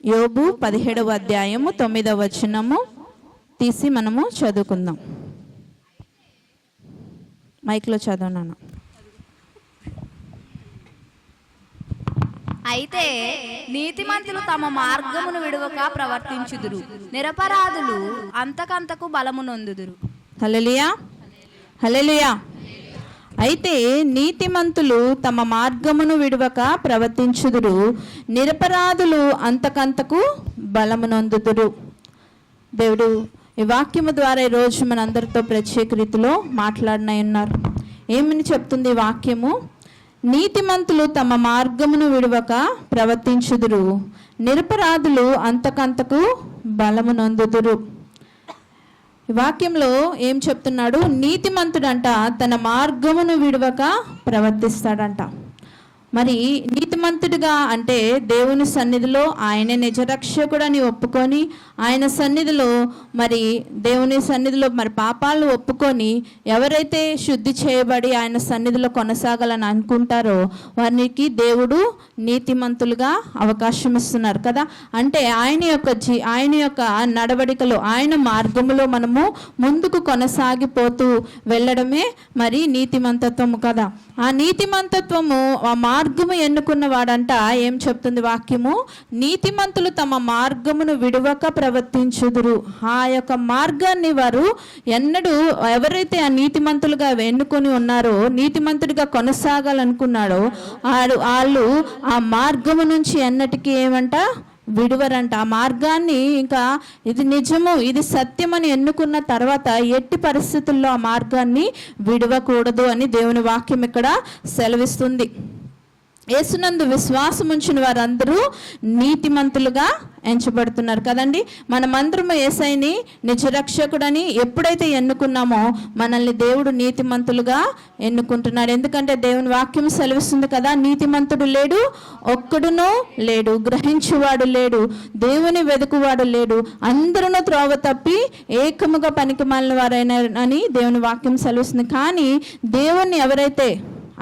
యోబు 17వ అధ్యాయము 9వ వచనము తీసి మనము చదువుకుందాం. మైక్లో చదవనాను. అయితే నీతిమంతులు తమ మార్గమును విడువక ప్రవర్తించుదురు, నిరపరాధులు అంతకంతకు బలము నొందుదురు. హల్లెలూయా, హల్లెలూయా. అయితే నీతిమంతులు తమ మార్గమును విడువక ప్రవర్తించుదురు, నిరపరాధులు అంతకంతకు బలము నొందుదురు. దేవుడు ఈ వాక్యము ద్వారా ఈరోజు మనందరితో ప్రత్యేక రీతిలో మాట్లాడిన ఉన్నారు. ఏమని చెప్తుంది వాక్యము? నీతిమంతులు తమ మార్గమును విడువక ప్రవర్తించుదురు, నిరపరాధులు అంతకంతకు బలము నొందుదురు. వాక్యంలో ఏం చెప్తున్నాడు? నీతిమంతుడంట తన మార్గమును విడువక ప్రవర్తిస్తాడంట. మరి నీతిమంతుడిగా అంటే దేవుని సన్నిధిలో ఆయన నిజరక్షకుడని ఒప్పుకొని, ఆయన సన్నిధిలో మరి దేవుని సన్నిధిలో మరి పాపాలను ఒప్పుకొని ఎవరైతే శుద్ధి చేయబడి ఆయన సన్నిధిలో కొనసాగాలని అనుకుంటారో వారికి దేవుడు నీతిమంతులుగా అవకాశం ఇస్తున్నారు కదా. అంటే ఆయన యొక్క నడవడికలో, ఆయన మార్గములో మనము ముందుకు కొనసాగిపోతూ వెళ్ళడమే మరి నీతిమంతత్వము కదా. ఆ నీతిమంతత్వము, ఆ మార్గము ఎన్నుకున్న వాడంట ఏం చెప్తుంది వాక్యము? నీతిమంతులు తమ మార్గమును విడువక ప్రవర్తించుదురు. ఆ యొక్క మార్గాన్ని వారు ఎన్నడూ, ఎవరైతే ఆ నీతిమంతులుగా ఎన్నుకొని ఉన్నారో, నీతిమంతుడిగా కొనసాగాలనుకున్నాడో వాళ్ళు ఆ మార్గము నుంచి ఎన్నటికీ ఏమంట విడువరంట. ఆ మార్గాన్ని ఇంకా ఇది నిజము, ఇది సత్యమని ఎన్నుకున్న తర్వాత ఎట్టి పరిస్థితుల్లో ఆ మార్గాన్ని విడవకూడదు అని దేవుని వాక్యం ఇక్కడ సెలవిస్తుంది. యేసునందు విశ్వాసం ఉంచిన వారందరూ నీతిమంతులుగా ఎంచబడుతున్నారు కదండి. మనమందరము యేసయ్యని నిజరక్షకుడని ఎప్పుడైతే ఎన్నుకున్నామో మనల్ని దేవుడు నీతిమంతులుగా ఎన్నుకుంటున్నాడు. ఎందుకంటే దేవుని వాక్యం సెలవిస్తుంది కదా, నీతిమంతుడు లేడు, ఒక్కడునూ లేడు, గ్రహించువాడు లేడు, దేవుని వెదుకువాడు లేడు, అందరూ త్రోవ తప్పి ఏకముగా పనికిమాలిన వారైనా అని దేవుని వాక్యం సెలవిస్తుంది. కానీ దేవుణ్ణి ఎవరైతే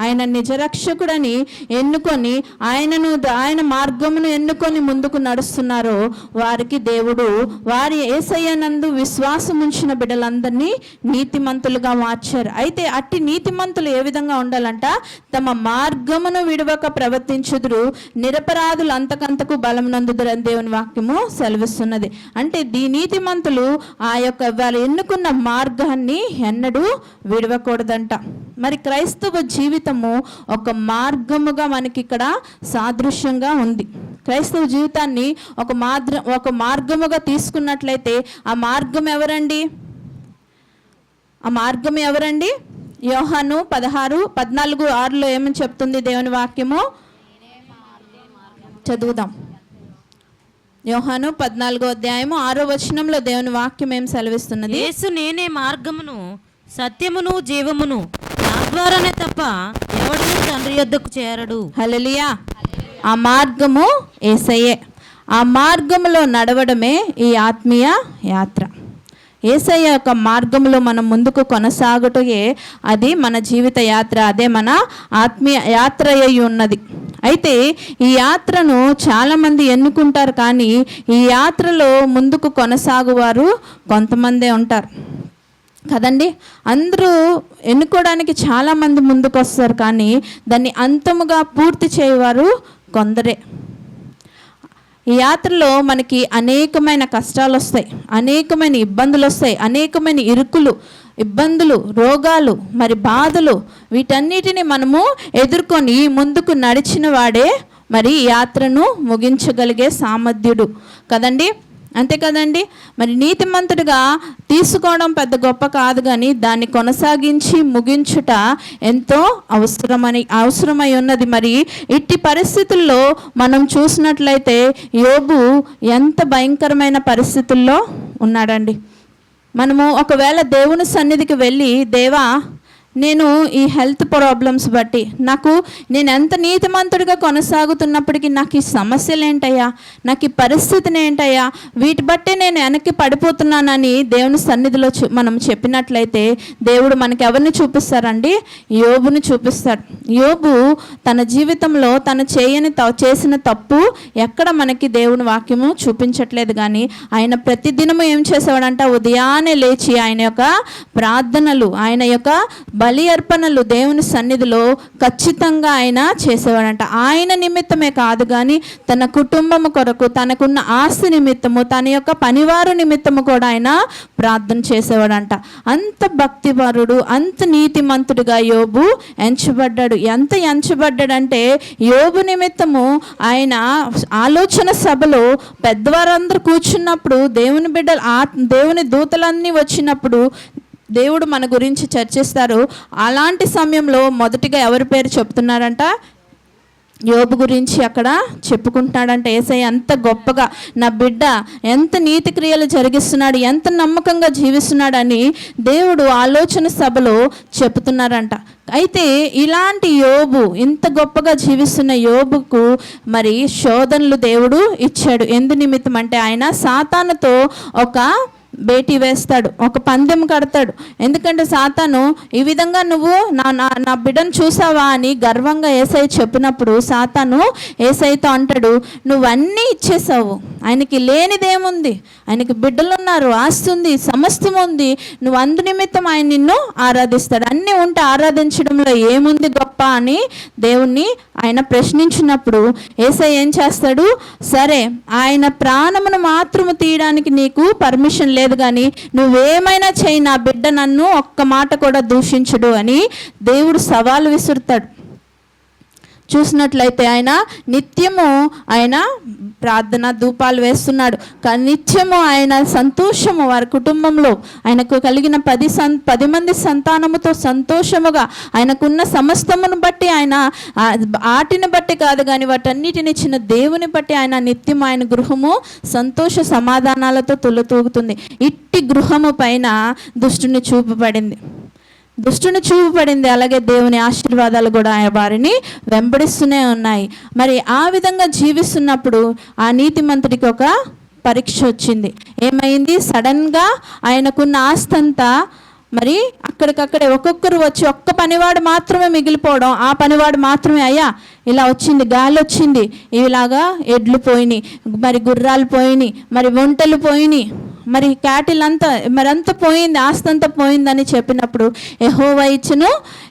ఆయన నిజరక్షకుడని ఎన్నుకొని ఆయన మార్గమును ఎన్నుకొని ముందుకు నడుస్తున్నారో వారికి దేవుడు వారి యేసయ్యనందు విశ్వాసం ఉంచిన బిడ్డలందరినీ నీతిమంతులుగా మార్చారు. అయితే అట్టి నీతిమంతులు ఏ విధంగా ఉండాలంట? తమ మార్గమును విడవక ప్రవర్తించుదురు, నిరపరాధులు అంతకంతకు బలం నందుదురు అని దేవుని వాక్యము సెలవిస్తున్నది. అంటే నీతిమంతులు ఆ యొక్క వారు ఎన్నుకున్న మార్గాన్ని ఎన్నడూ విడవకూడదంట. మరి క్రైస్తవ జీవితము ఒక మార్గముగా మనకి ఇక్కడ సాదృశ్యంగా ఉంది. క్రైస్తవ జీవితాన్ని ఒక మార్గముగా తీసుకున్నట్లయితే ఆ మార్గం ఎవరండి? ఆ మార్గం ఎవరండి? యోహాను 14:6 ఏమని చెప్తుంది దేవుని వాక్యము? చదువుదాం. యోహాను 14వ అధ్యాయము 6వ వచనంలో దేవుని వాక్యం ఏం సెలవిస్తున్నది? యేసు నేనే మార్గమును సత్యమును జీవమును, నా ద్వారానే తప్ప ఎవడునూ తండ్రి యొద్దకు చేరడు. హల్లెలూయా. ఆ మార్గము యేసయ్యే. ఆ మార్గములో నడవడమే ఈ ఆత్మీయ యాత్ర. యేసయ్య యొక్క మార్గంలో మనం ముందుకు కొనసాగుటయే అది మన జీవిత యాత్ర, అదే మన ఆత్మీయ యాత్ర అయి ఉన్నది. అయితే ఈ యాత్రను చాలామంది ఎన్నుకుంటారు, కానీ ఈ యాత్రలో ముందుకు కొనసాగువారు కొంతమందే ఉంటారు కదండి. అందరూ ఎన్నుకోవడానికి చాలామంది ముందుకు వస్తారు, కానీ దాన్ని అంతముగా పూర్తి చేయవారు కొందరే. ఈ యాత్రలో మనకి అనేకమైన కష్టాలు వస్తాయి, అనేకమైన ఇబ్బందులు వస్తాయి, అనేకమైన ఇబ్బందులు, రోగాలు, మరి బాధలు, వీటన్నిటిని మనము ఎదుర్కొని ముందుకు నడిచిన వాడే మరి ఈ యాత్రను ముగించగలిగే సామర్థ్యుడు కదండి. అంతే కదండి. మరి నీతిమంతుడిగా తీసుకోవడం పెద్ద గొప్ప కాదు, కానీ దాన్ని కొనసాగించి ముగించుట ఎంతో అవసరమై ఉన్నది. మరి ఇట్టి పరిస్థితుల్లో మనం చూసినట్లయితే యోబు ఎంత భయంకరమైన పరిస్థితుల్లో ఉన్నాడండి. మనము ఒకవేళ దేవుని సన్నిధికి వెళ్ళి, దేవా నేను ఈ హెల్త్ ప్రాబ్లమ్స్ బట్టి నేను ఎంత నీతిమంతుడిగా కొనసాగుతున్నప్పటికీ నాకు ఈ సమస్యలు ఏంటయ్యా, నాకు ఈ పరిస్థితిని ఏంటయ్యా, వీటి బట్టి నేను వెనక్కి పడిపోతున్నానని దేవుని సన్నిధిలో మనం చెప్పినట్లయితే దేవుడు మనకి ఎవరిని చూపిస్తారండి? యోబుని చూపిస్తాడు. యోబు తన జీవితంలో తను చేసిన తప్పు ఎక్కడ మనకి దేవుని వాక్యము చూపించట్లేదు, కానీ ఆయన ప్రతిదినము ఏం చేసేవాడంట? ఉదయాన్నే లేచి ఆయన యొక్క ప్రార్థనలు, ఆయన యొక్క బలి అర్పణలు దేవుని సన్నిధిలో ఖచ్చితంగా ఆయన చేసేవాడంట. ఆయన నిమిత్తమే కాదు కానీ తన కుటుంబము కొరకు, తనకున్న ఆస్తి నిమిత్తము, తన యొక్క పనివారు నిమిత్తము కూడా ఆయన ప్రార్థన చేసేవాడంట. అంత భక్తిపరుడు, అంత నీతిమంతుడిగా యోబు ఎంచబడ్డాడు. ఎంత ఎంచబడ్డాడంటే యోబు నిమిత్తము ఆయన ఆలోచన సభలో పెద్దవారందరూ కూర్చున్నప్పుడు, దేవుని దూతలన్నీ వచ్చినప్పుడు దేవుడు మన గురించి చర్చిస్తారు. అలాంటి సమయంలో మొదటిగా ఎవరి పేరు చెప్తున్నారంట? యోబు గురించి అక్కడ చెప్పుకుంటున్నాడంటే, యేసయ్య ఎంత గొప్పగా నా బిడ్డ ఎంత నీతి క్రియలు జరిగిస్తున్నాడు, ఎంత నమ్మకంగా జీవిస్తున్నాడని దేవుడు ఆలోచన సభలో చెప్తున్నారంట. అయితే ఇలాంటి యోబు, ఇంత గొప్పగా జీవిస్తున్న యోబుకు మరి శోధనలు దేవుడు ఇచ్చాడు. ఎందు నిమిత్తం అంటే ఆయన సాతానుతో ఒక బేటీ వేస్తాడు, ఒక పందెం కడతాడు. ఎందుకంటే సాతాను ఈ విధంగా నువ్వు నా బిడ్డను చూసావా అని గర్వంగా యేసయ్య చెప్పినప్పుడు సాతాను యేసయ్యతో అంటాడు, నువ్వన్నీ ఇచ్చేసావు, ఆయనకి లేనిదేముంది, ఆయనకి బిడ్డలు ఉన్నారు, ఆస్తి ఉంది, సమస్తం ఉంది, నువ్వు అందు నిమిత్తం ఆయన నిన్ను ఆరాధిస్తాడు, అన్నీ ఉంటే ఆరాధించడంలో ఏముంది గొప్ప అని దేవుణ్ణి ఆయన ప్రశ్నించినప్పుడు యేసయ్య ఏం చేస్తాడు? సరే, ఆయన ప్రాణమును మాత్రము తీయడానికి నీకు పర్మిషన్ లేదు, కానీ నువ్వేమైనా చేయి, నా బిడ్డ నన్ను ఒక్క మాట కూడా దూషించడు అని దేవుడు సవాలు విసురుతాడు. చూసినట్లయితే ఆయన నిత్యము ఆయన ప్రార్థన ధూపాలు వేస్తున్నాడు, కానీ నిత్యము ఆయన సంతోషము వారి కుటుంబంలో ఆయనకు కలిగిన 10 మంది సంతానముతో సంతోషముగా ఆయనకున్న సమస్తమును బట్టి ఆయన ఆటిని బట్టి కాదు కానీ వాటన్నిటిని ఇచ్చిన దేవుని బట్టి ఆయన నిత్యం ఆయన గృహము సంతోష సమాధానాలతో తులతూగుతుంది. ఇట్టి గృహము పైన దుష్టుని చూపబడింది. అలాగే దేవుని ఆశీర్వాదాలు కూడా ఆయన వారిని వెంబడిస్తూనే ఉన్నాయి. మరి ఆ విధంగా జీవిస్తున్నప్పుడు ఆ నీతిమంతుడికి ఒక పరీక్ష వచ్చింది. ఏమైంది? సడన్గా ఆయనకున్న ఆస్తంతా మరి అక్కడికక్కడే ఒక్కొక్కరు వచ్చి ఒక్క పనివాడు మాత్రమే మిగిలిపోవడం, ఆ పనివాడు మాత్రమే అయ్యా ఇలా వచ్చింది, గాలి వచ్చింది, ఇలాగా ఎడ్లు పోయినాయి, మరి గుర్రాలు పోయినాయి, మరి ఒంటెలు పోయినాయి, మరి క్యాటిల్ అంతా మరంతా పోయింది, ఆస్తంతా పోయిందని చెప్పినప్పుడు యెహోవా ఇచ్చును,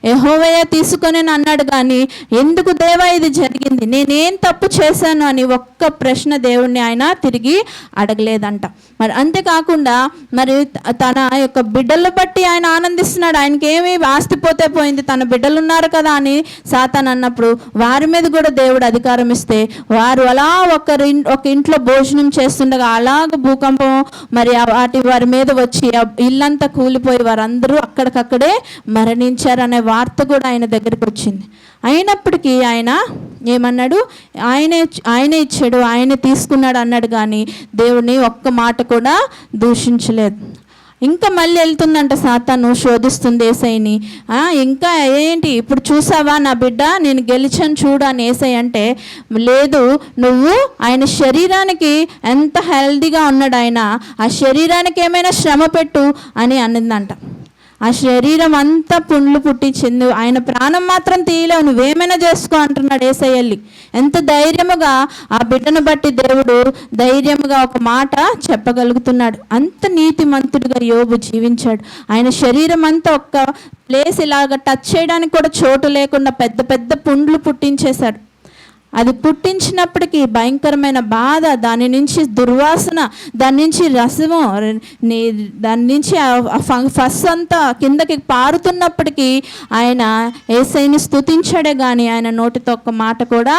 యెహోవాయే తీసుకొని అన్నాడు. కానీ ఎందుకు దేవా ఇది జరిగింది, నేనేం తప్పు చేశాను అని ఒక్క ప్రశ్న దేవుణ్ణి ఆయన తిరిగి అడగలేదంట. మరి అంతేకాకుండా మరి తన యొక్క బిడ్డలు బట్టి ఆయన ఆనందిస్తున్నాడు. ఆయనకి ఏమి ఆస్తి పోతే పోయింది, తన బిడ్డలు ఉన్నారు కదా అని సాతాను అన్నప్పుడు వారి మీద కూడా దేవుడు అధికారం ఇస్తే వారు అలా ఒక ఇంట్లో భోజనం చేస్తుండగా అలాగ భూకంపం మరి వారి మీద వచ్చి ఇల్లంతా కూలిపోయి వారందరూ అక్కడికక్కడే మరణించారనే వార్త కూడా ఆయన దగ్గరికి వచ్చింది. అయినప్పటికీ ఆయన ఏమన్నాడు? ఆయనే ఇచ్చాడు, ఆయనే తీసుకున్నాడు అన్నాడు, కానీ దేవుడిని ఒక్క మాట కూడా దూషించలేదు. ఇంకా మళ్ళీ వెళ్తుందంట సాతాను, శోధిస్తుంది యేసయ్యని. ఇంకా ఏంటి, ఇప్పుడు చూసావా నా బిడ్డ, నేను గెలిచాను చూడు అని యేసయ్య అంటే, లేదు, నువ్వు ఆయన శరీరానికి ఎంత హెల్దీగా ఉన్నాడు, ఆయన ఆ శరీరానికి ఏమైనా శ్రమ పెట్టు అని అనిందంట. ఆ శరీరం అంతా పుండ్లు పుట్టించింది, ఆయన ప్రాణం మాత్రం తీయలేవు, నువ్వేమైనా చేసుకో అంటున్నాడు యేసయ్యల్లి. ఎంత ధైర్యముగా ఆ బిడ్డను బట్టి దేవుడు ధైర్యముగా ఒక మాట చెప్పగలుగుతున్నాడు. అంత నీతిమంతుడిగా యోబు జీవించాడు. ఆయన శరీరం అంతా ఒక్క ప్లేస్ ఇలాగ టచ్ చేయడానికి కూడా చోటు లేకుండా పెద్ద పెద్ద పుండ్లు పుట్టించేశాడు. అది పుట్టించినప్పటికీ భయంకరమైన బాధ, దాని నుంచి దుర్వాసన, దాని నుంచి రసము, దాని నుంచి ఫస్ అంతా కిందకి పారుతున్నప్పటికీ ఆయన యేసయ్యని స్తుతించాడే కానీ ఆయన నోటితో ఒక్క మాట కూడా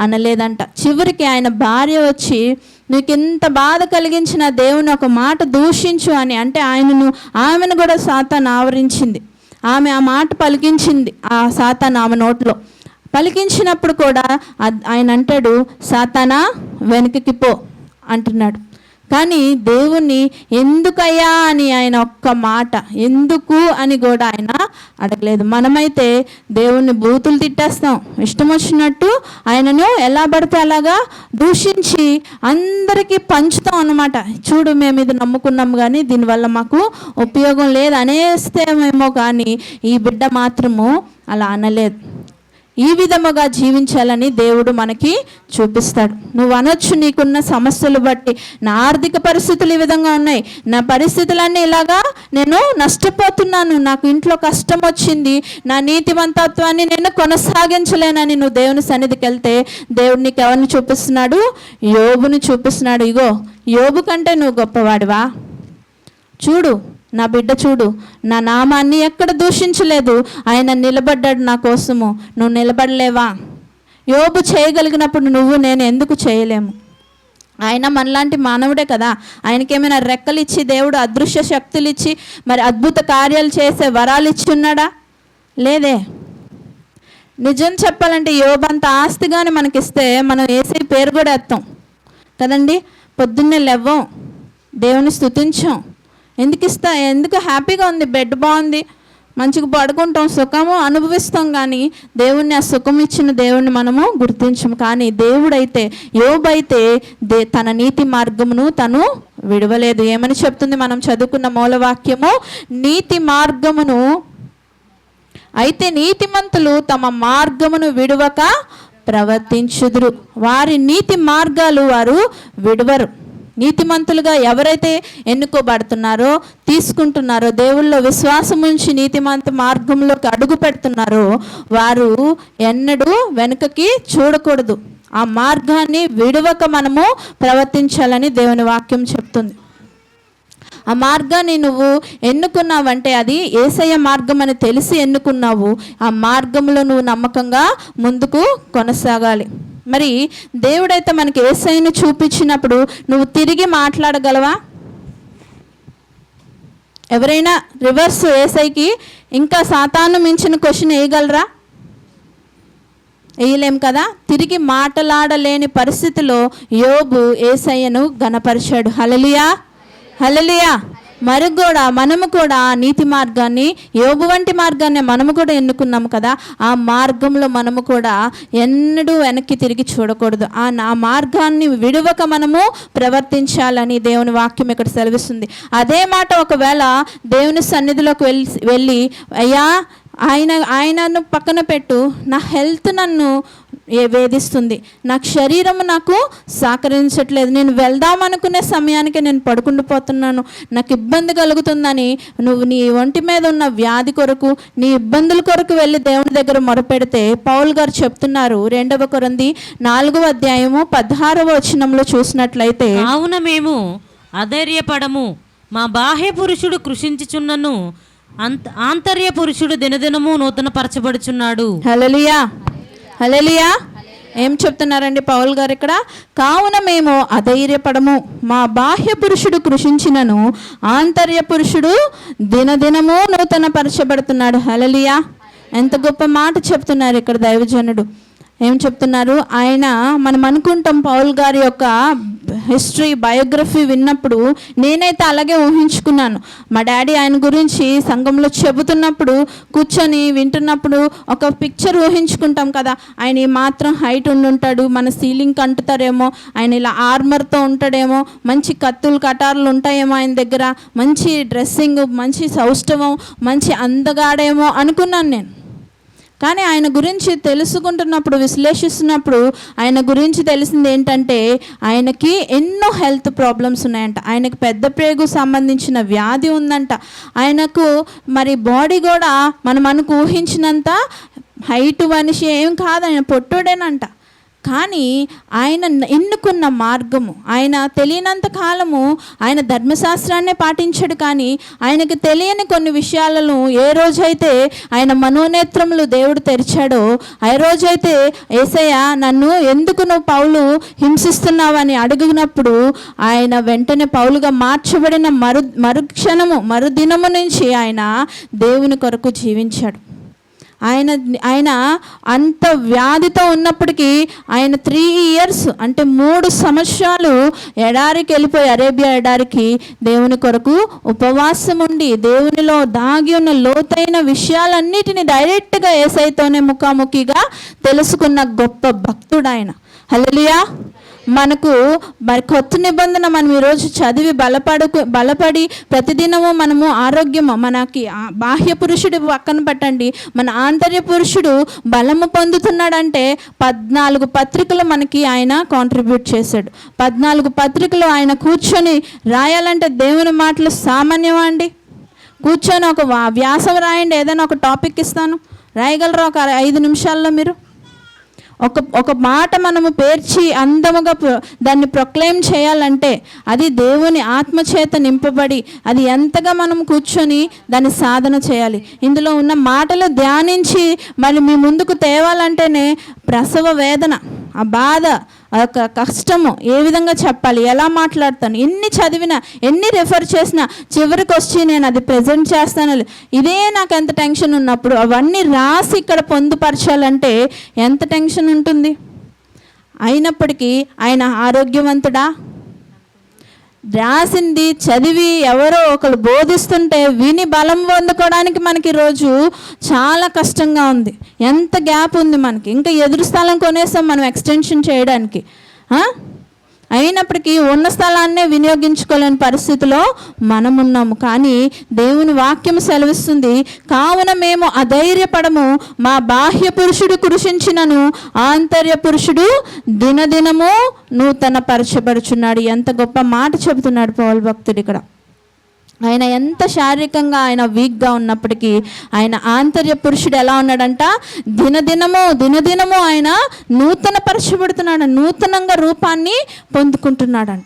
అనలేదంట. చివరికి ఆయన భార్య వచ్చి, నీకు ఇంత బాధ కలిగించిన దేవుని ఒక మాట దూషించు అని అంటే ఆమెను కూడా సాతాను ఆవరించింది. ఆమె ఆ మాట పలికించింది, ఆ సాతాను ఆమె నోట్లో పలికించినప్పుడు కూడా ఆయన అంటాడు, సాతానా వెనక్కి పో అంటున్నాడు. కానీ దేవుణ్ణి ఎందుకయ్యా అని ఆయన ఒక్క మాట ఎందుకు అని కూడా ఆయన అడగలేదు. మనమైతే దేవుణ్ణి బూతులు తిట్టేస్తాం, ఇష్టం వచ్చినట్టు ఆయనను ఎలా పడితే అలాగా దూషించి అందరికీ పంచుతాం అన్నమాట. చూడు మేము ఇది నమ్ముకున్నాం కానీ దీనివల్ల మాకు ఉపయోగం లేదు అనేస్తేమేమో, కానీ ఈ బిడ్డ మాత్రము అలా అనలేదు. ఈ విధముగా జీవించాలని దేవుడు మనకి చూపిస్తాడు. నువ్వు అనొచ్చు, నీకున్న సమస్యలు బట్టి నా ఆర్థిక పరిస్థితులు ఈ విధంగా ఉన్నాయి, నా పరిస్థితులన్నీ ఇలాగా నేను నష్టపోతున్నాను, నాకు ఇంట్లో కష్టం వచ్చింది, నా నీతివంతత్వాన్ని నేను కొనసాగించలేనని నువ్వు దేవుని సన్నిధికి వెళ్తే దేవుడు నీకు ఎవరిని చూపిస్తున్నాడు? యోబుని చూపిస్తున్నాడు. ఇగో యోబు కంటే నువ్వు గొప్పవాడివా? చూడు నా బిడ్డ, చూడు నా నామాన్ని ఎక్కడ దూషించలేదు, ఆయన నిలబడ్డాడు నా కోసము. నువ్వు నిలబడలేవా? యోబు చేయగలిగినప్పుడు నువ్వు నేను ఎందుకు చేయలేము? ఆయన మనలాంటి మానవుడే కదా. ఆయనకేమైనా రెక్కలు ఇచ్చి దేవుడు అదృశ్య శక్తులు ఇచ్చి మరి అద్భుత కార్యాలు చేసే వరాలు ఇచ్చి ఉన్నాడా? లేదే. నిజం చెప్పాలంటే యోబు అంత ఆస్తి కానీ మనకిస్తే మనం యేసయ్య పేరు కూడా ఎత్తాం కదండి. పొద్దున్నే లేవ్వం, దేవుని స్తుతించాం. ఎందుకు హ్యాపీగా ఉంది, బెడ్ బాగుంది, మంచిగా పడుకుంటాం, సుఖము అనుభవిస్తాం, కానీ దేవుణ్ణి ఆ సుఖం ఇచ్చిన దేవుణ్ణి మనము గుర్తించము. కానీ దేవుడైతే యోబైతే తన నీతి మార్గమును తను విడవలేదు. ఏమని చెప్తుంది మనం చదువుకున్న మూలవాక్యము? నీతి మార్గమును అయితే నీతిమంతులు తమ మార్గమును విడువక ప్రవర్తించుదురు. వారి నీతి మార్గాలు వారు విడువరు. నీతిమంతులుగా ఎవరైతే ఎన్నుకోబడుతున్నారో, తీసుకుంటున్నారో, దేవుళ్ళో విశ్వాసం ఉంచి నీతిమంత మార్గంలోకి అడుగు పెడుతున్నారో వారు ఎన్నడూ వెనుకకి చూడకూడదు. ఆ మార్గాన్ని విడవక మనము ప్రవర్తించాలని దేవుని వాక్యం చెప్తుంది. ఆ మార్గాన్ని నువ్వు ఎన్నుకున్నావంటే అది యేసయ్య మార్గం అని తెలిసి ఎన్నుకున్నావు. ఆ మార్గంలో నువ్వు నమ్మకంగా ముందుకు కొనసాగాలి. మరి దేవుడైతే మనకి యేసయ్యను చూపించినప్పుడు నువ్వు తిరిగి మాట్లాడగలవా? ఎవరైనా రివర్స్ యేసయ్యకి ఇంకా సాతాను మించిన క్వశ్చన్ వేయగలరా? వేయలేం కదా. తిరిగి మాట్లాడలేని పరిస్థితిలో యోబు యేసయ్యను ఘనపరిచాడు. హల్లెలూయా, హల్లెలూయా. మరి కూడా మనము కూడా నీతి మార్గాన్ని, యోబు వంటి మార్గాన్ని మనము కూడా ఎన్నుకున్నాము కదా. ఆ మార్గంలో మనము కూడా ఎన్నడూ వెనక్కి తిరిగి చూడకూడదు. ఆ మార్గాన్ని విడువక మనము ప్రవర్తించాలని దేవుని వాక్యం ఇక్కడ సెలవిస్తుంది. అదే మాట ఒకవేళ దేవుని సన్నిధిలోకి వెళ్ళి అయ్యా ఆయనను పక్కన పెట్టు, నా హెల్త్ నన్ను వేధిస్తుంది, నాకు శరీరం నాకు సహకరించట్లేదు, నేను వెళ్దామనుకునే సమయానికి నేను పడుకుండిపోతున్నాను, నాకు ఇబ్బంది కలుగుతుందని నువ్వు నీ ఒంటి మీద ఉన్న వ్యాధి కొరకు, నీ ఇబ్బందుల కొరకు వెళ్ళి దేవుని దగ్గర మొరపెడితే పౌలు గారు చెప్తున్నారు 2 కొరింథీ 4:16 చూసినట్లయితే, కావున మేము అధైర్యపడము, మా బాహ్య పురుషుడు కృషించుచున్నను, ఆంతర్య పురుషుడు దినదినము నూతన పరచబడుచున్నాడు. హల్లెలూయా, హల్లెలూయా. ఏం చెప్తున్నారండి పౌలు గారు ఇక్కడ? కావున మేము అధైర్యపడము, మా బాహ్య పురుషుడు కృషించినను ఆంతర్య పురుషుడు దినదినము నూతన పరచబడుతున్నాడు. హల్లెలూయా. ఎంత గొప్ప మాట చెప్తున్నారు ఇక్కడ దైవజనుడు. ఏం చెప్తున్నారు? ఆయన మనం అనుకుంటాం పౌల్ గారి యొక్క హిస్టరీ, బయోగ్రఫీ విన్నప్పుడు నేనైతే అలాగే ఊహించుకున్నాను. మా డాడీ ఆయన గురించి సంఘంలో చెబుతున్నప్పుడు కూర్చొని వింటున్నప్పుడు ఒక పిక్చర్ ఊహించుకుంటాం కదా. ఆయన ఈ మాత్రం హైట్ ఉండుంటాడు, మన సీలింగ్ అంటుతారేమో, ఆయన ఇలా ఆర్మర్తో ఉంటాడేమో, మంచి కత్తులు కటార్లు ఉంటాయేమో ఆయన దగ్గర, మంచి డ్రెస్సింగ్, మంచి సౌష్ఠవం, మంచి అందగాడేమో అనుకున్నాను నేను. కానీ ఆయన గురించి తెలుసుకుంటున్నప్పుడు, విశ్లేషిస్తున్నప్పుడు ఆయన గురించి తెలిసింది ఏంటంటే ఆయనకి ఎన్నో హెల్త్ ప్రాబ్లమ్స్ ఉన్నాయంట. ఆయనకు పెద్ద ప్రేగు సంబంధించిన వ్యాధి ఉందంట. ఆయనకు మరి బాడీ కూడా మనకు ఊహించినంత హైట్ మనిషి ఏం కాదు, ఆయన పొట్టుడేనంట. కానీ ఆయన ఎన్నుకున్న మార్గము, ఆయన తెలియనంత కాలము ఆయన ధర్మశాస్త్రాన్నే పాటించాడు. కానీ ఆయనకు తెలియని కొన్ని విషయాలను ఏ రోజైతే ఆయన మనోనేత్రములు దేవుడు తెరిచాడో, ఆ రోజైతే యేసయ్య నన్ను ఎందుకు నువ్వు పౌలు హింసిస్తున్నావు అని అడిగినప్పుడు ఆయన వెంటనే పౌలుగా మార్చబడిన మరుక్షణము, మరుదినము నుంచి ఆయన దేవుని కొరకు జీవించాడు. ఆయన అంత వ్యాధితో ఉన్నప్పటికీ ఆయన 3 years అంటే 3 సంవత్సరాలు ఎడారికి వెళ్ళిపోయి, అరేబియా ఎడారికి దేవుని కొరకు ఉపవాసం ఉండి దేవునిలో దాగి ఉన్న లోతైన విషయాలన్నిటిని డైరెక్ట్గా యేసయ్యతోనే ముఖాముఖిగా తెలుసుకున్న గొప్ప భక్తుడు ఆయన. హల్లెలూయా. మనకు మరి కొత్త నిబంధన మనం ఈరోజు చదివి బలపడి ప్రతిదినము మనము ఆరోగ్యము, మనకి బాహ్య పురుషుడు పక్కన పెట్టండి, మన ఆంతర్య పురుషుడు బలము పొందుతున్నాడంటే 14 పత్రికలు మనకి ఆయన కాంట్రిబ్యూట్ చేశాడు. 14 పత్రికలు ఆయన కూర్చొని రాయాలంటే దేవుని మాటలు సామాన్యమా అండి? కూర్చొని ఒక వ్యాసం రాయండి, ఏదైనా ఒక టాపిక్ ఇస్తాను, రాయగలరా ఒక 5 నిమిషాల్లో మీరు? ఒక మాట మనము పేర్చి అందముగా దాన్ని ప్రొక్లెయిమ్ చేయాలంటే అది దేవుని ఆత్మచేత నింపబడి అది ఎంతగా మనం కూర్చొని దాన్ని సాధన చేయాలి. ఇందులో ఉన్న మాటలు ధ్యానించి మళ్ళీ మీ ముందుకు తేవాలంటేనే ప్రసవ వేదన, ఆ బాధ, ఒక కష్టము ఏ విధంగా చెప్పాలి, ఎలా మాట్లాడతాను, ఎన్ని చదివినా ఎన్ని రెఫర్ చేసినా చివరికి వచ్చి నేను అది ప్రజెంట్ చేస్తాను, ఇదే నాకు ఎంత టెన్షన్ ఉన్నప్పుడు అవన్నీ రాసి ఇక్కడ పొందుపరచాలంటే ఎంత టెన్షన్ ఉంటుంది. అయినప్పటికీ ఆయన ఆరోగ్యవంతుడా? రాసింది చదివి ఎవరో ఒకరు బోధిస్తుంటే విని బలం పొందుకోవడానికి మనకి ఈరోజు చాలా కష్టంగా ఉంది. ఎంత గ్యాప్ ఉంది మనకి, ఇంకా ఎదురు స్థలం కొనేసాం మనం ఎక్స్టెన్షన్ చేయడానికి. అయినప్పటికీ ఉన్న స్థలాన్నే వినియోగించుకోలేని పరిస్థితిలో మనం ఉన్నాము. కానీ దేవుని వాక్యం సెలవిస్తుంది, కావున మేము అధైర్యపడము, మా బాహ్య పురుషుడు కృషించినను ఆంతర్య పురుషుడు దినదినము నూతన పరచబడుచున్నాడు. ఎంత గొప్ప మాట చెబుతున్నాడు పౌలు భక్తుడు ఇక్కడ. ఆయన ఎంత శారీరకంగా ఆయన వీక్గా ఉన్నప్పటికీ ఆయన ఆంతర్య పురుషుడు ఎలా ఉన్నాడంట? దినదినము ఆయన నూతన పరచబడుతున్నాడు, నూతనంగా రూపాన్ని పొందుకుంటున్నాడంట.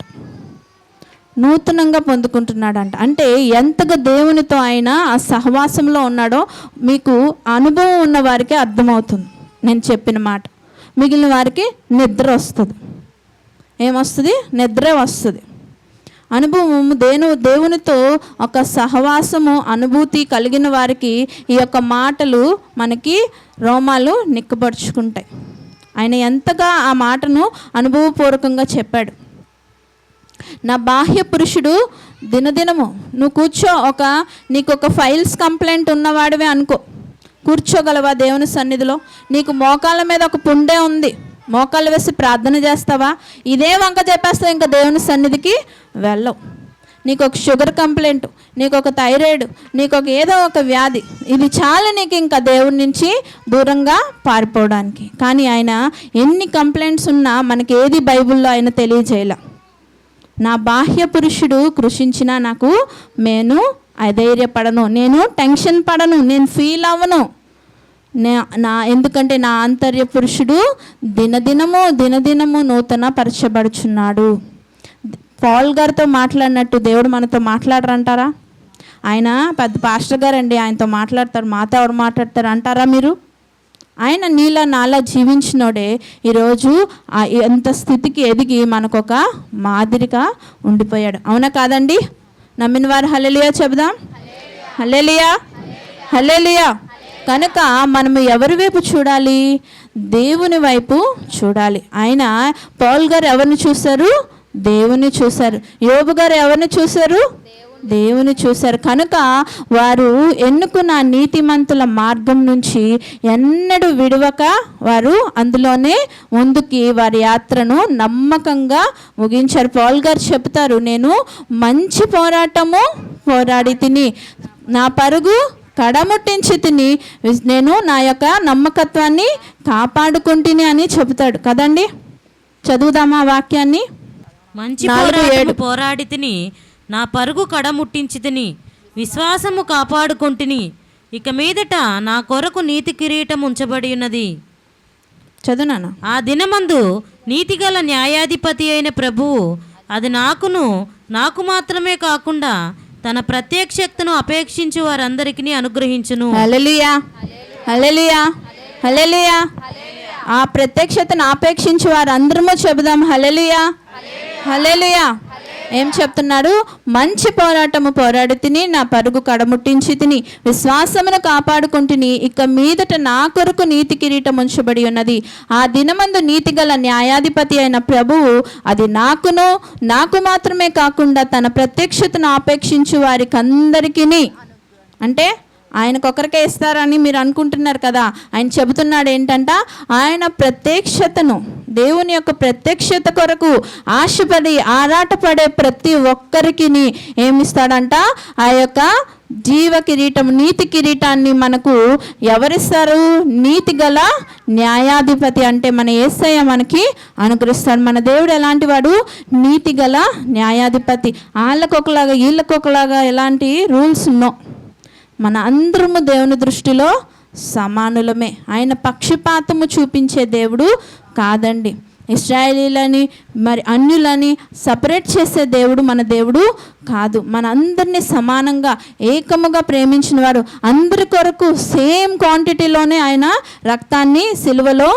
అంటే ఎంతగా దేవునితో ఆయన ఆ సహవాసంలో ఉన్నాడో మీకు అనుభవం ఉన్న వారికి అర్థమవుతుంది నేను చెప్పిన మాట. మిగిలిన వారికి నిద్ర వస్తుంది. ఏమొస్తుంది? నిద్రే వస్తుంది. అనుభవము దేవునితో ఒక సహవాసము అనుభూతి కలిగిన వారికి ఈ యొక్క మాటలు మనకి రోమాలు నిక్కబరుచుకుంటాయి. ఆయన ఎంతగా ఆ మాటను అనుభవపూర్వకంగా చెప్పాడు. నా బాహ్య పురుషుడు దినదినము, నువ్వు కూర్చో, నీకు ఒక ఫైల్స్ కంప్లైంట్ ఉన్నవాడివే అనుకో, కూర్చోగలవా దేవుని సన్నిధిలో? నీకు మోకాళ్ళ మీద ఒక పుండే ఉంది, మోకాళ్ళు వేసి ప్రార్థన చేస్తావా? ఇదే వంక చెప్పేస్తావు, ఇంకా దేవుని సన్నిధికి వెళ్ళవు. నీకు ఒక షుగర్ కంప్లైంట్, నీకు ఒక థైరాయిడ్, నీకు ఒక ఏదో ఒక వ్యాధి, ఇది చాలు నీకు ఇంకా దేవుడి నుంచి దూరంగా పారిపోవడానికి. కానీ ఆయన ఎన్ని కంప్లైంట్స్ ఉన్నా మనకి ఏది బైబిల్లో ఆయన తెలియజేయాల. నా బాహ్య పురుషుడు కృషించినా నాకు నేను అధైర్యపడను, నేను టెన్షన్ పడను, నేను ఫీల్ అవ్వను. ఎందుకంటే నా ఆంతర్య పురుషుడు దినదినము నూతన పరచబడుచున్నాడు. పౌల్ గారితో మాట్లాడినట్టు దేవుడు మనతో మాట్లాడరంటారా? ఆయన పెద్ద పాస్టర్ గారండి, ఆయనతో మాట్లాడతారు, మాతో ఎవరు మాట్లాడతారు అంటారా మీరు? ఆయన నీలా నాలా జీవించినోడే ఈరోజు ఎంత స్థితికి ఎదిగి మనకొక మాదిరిగా ఉండిపోయాడు. అవునా కాదండి? నమ్మిన వారు హల్లెలూయా చెబుదాం. హల్లెలూయా, హల్లెలూయా. కనుక మనము ఎవరి వైపు చూడాలి? దేవుని వైపు చూడాలి. ఆయన పౌల్ గారు ఎవరిని చూశారు? దేవుని చూశారు. యోబు గారు ఎవరిని చూశారు? దేవుని చూశారు. కనుక వారు ఎన్నుకున్న నీతిమంతుల మార్గం నుంచి ఎన్నడూ విడవక వారు అందులోనే ముందుకి వారి యాత్రను నమ్మకంగా ముగించారు. పౌల్ గారు చెప్తారు, నేను మంచి పోరాటము పోరాడి తిని, నా పరుగు కడముట్టించి తిని, నేను నా యొక్క నమ్మకత్వాన్ని కాపాడుకుంటుని అని చెబుతాడు కదండి. చదువుదామా వాక్యాన్ని? మంచి పోరాటము పోరాడి తిని, నా పరుగు కడముట్టించి తిని, విశ్వాసము కాపాడుకుంటుని, ఇక మీదట నా కొరకు నీతి కిరీటం ఉంచబడి ఉన్నది. చదువునాను. ఆ దినమందు నీతిగల న్యాయాధిపతి అయిన ప్రభువు అది నాకు మాత్రమే కాకుండా తన ప్రత్యక్షతను అపేక్షించు వారందరికీ అనుగ్రహించును. హల్లెలూయా, హల్లెలూయా, హల్లెలూయా. ఆ ప్రత్యక్షతను ఆపేక్షించు వారందరము చెబుదాం హల్లెలూయా, హల్లెలూయా. ఏం చెప్తున్నాడు? మంచి పోరాటము పోరాడి తిని, నా పరుగు కడముట్టించి తిని, విశ్వాసమును కాపాడుకుంటుని, ఇక మీదట నా కొరకు నీతి కిరీటం ఉంచబడి ఉన్నది. ఆ దినమందు నీతి గల న్యాయాధిపతి అయిన ప్రభువు అది నాకు మాత్రమే కాకుండా తన ప్రత్యక్షతను ఆపేక్షించు వారికి అందరికీ, అంటే ఆయనకొకరికే ఇస్తారని మీరు అనుకుంటున్నారు కదా, ఆయన చెబుతున్నాడు ఏంటంట, ఆయన ప్రత్యక్షతను, దేవుని యొక్క ప్రత్యక్షత కొరకు ఆశపడి ఆరాటపడే ప్రతి ఒక్కరికి ఏమిస్తాడంట? ఆ యొక్క జీవ కిరీటం, నీతి కిరీటాన్ని మనకు ఎవరిస్తారు? నీతి గల న్యాయాధిపతి, అంటే మన యేసయ్య మనకి అనుగ్రహిస్తాడు. మన దేవుడు ఎలాంటి వాడు? నీతి గల న్యాయాధిపతి. వాళ్ళకొకలాగా వీళ్ళకొకలాగా ఎలాంటి రూల్స్ ఉన్నో, మన అందరము దేవుని దృష్టిలో సమానులమే. ఆయన పక్షపాతము చూపించే దేవుడు కాదండి. ఇశ్రాయేలీలని మరి అన్యులని సపరేట్ చేసే దేవుడు మన దేవుడు కాదు. మన అందరినీ సమానంగా ఏకముగా ప్రేమించిన వారు, అందరి కొరకు సేమ్ క్వాంటిటీలోనే ఆయన రక్తాన్ని సిలువలో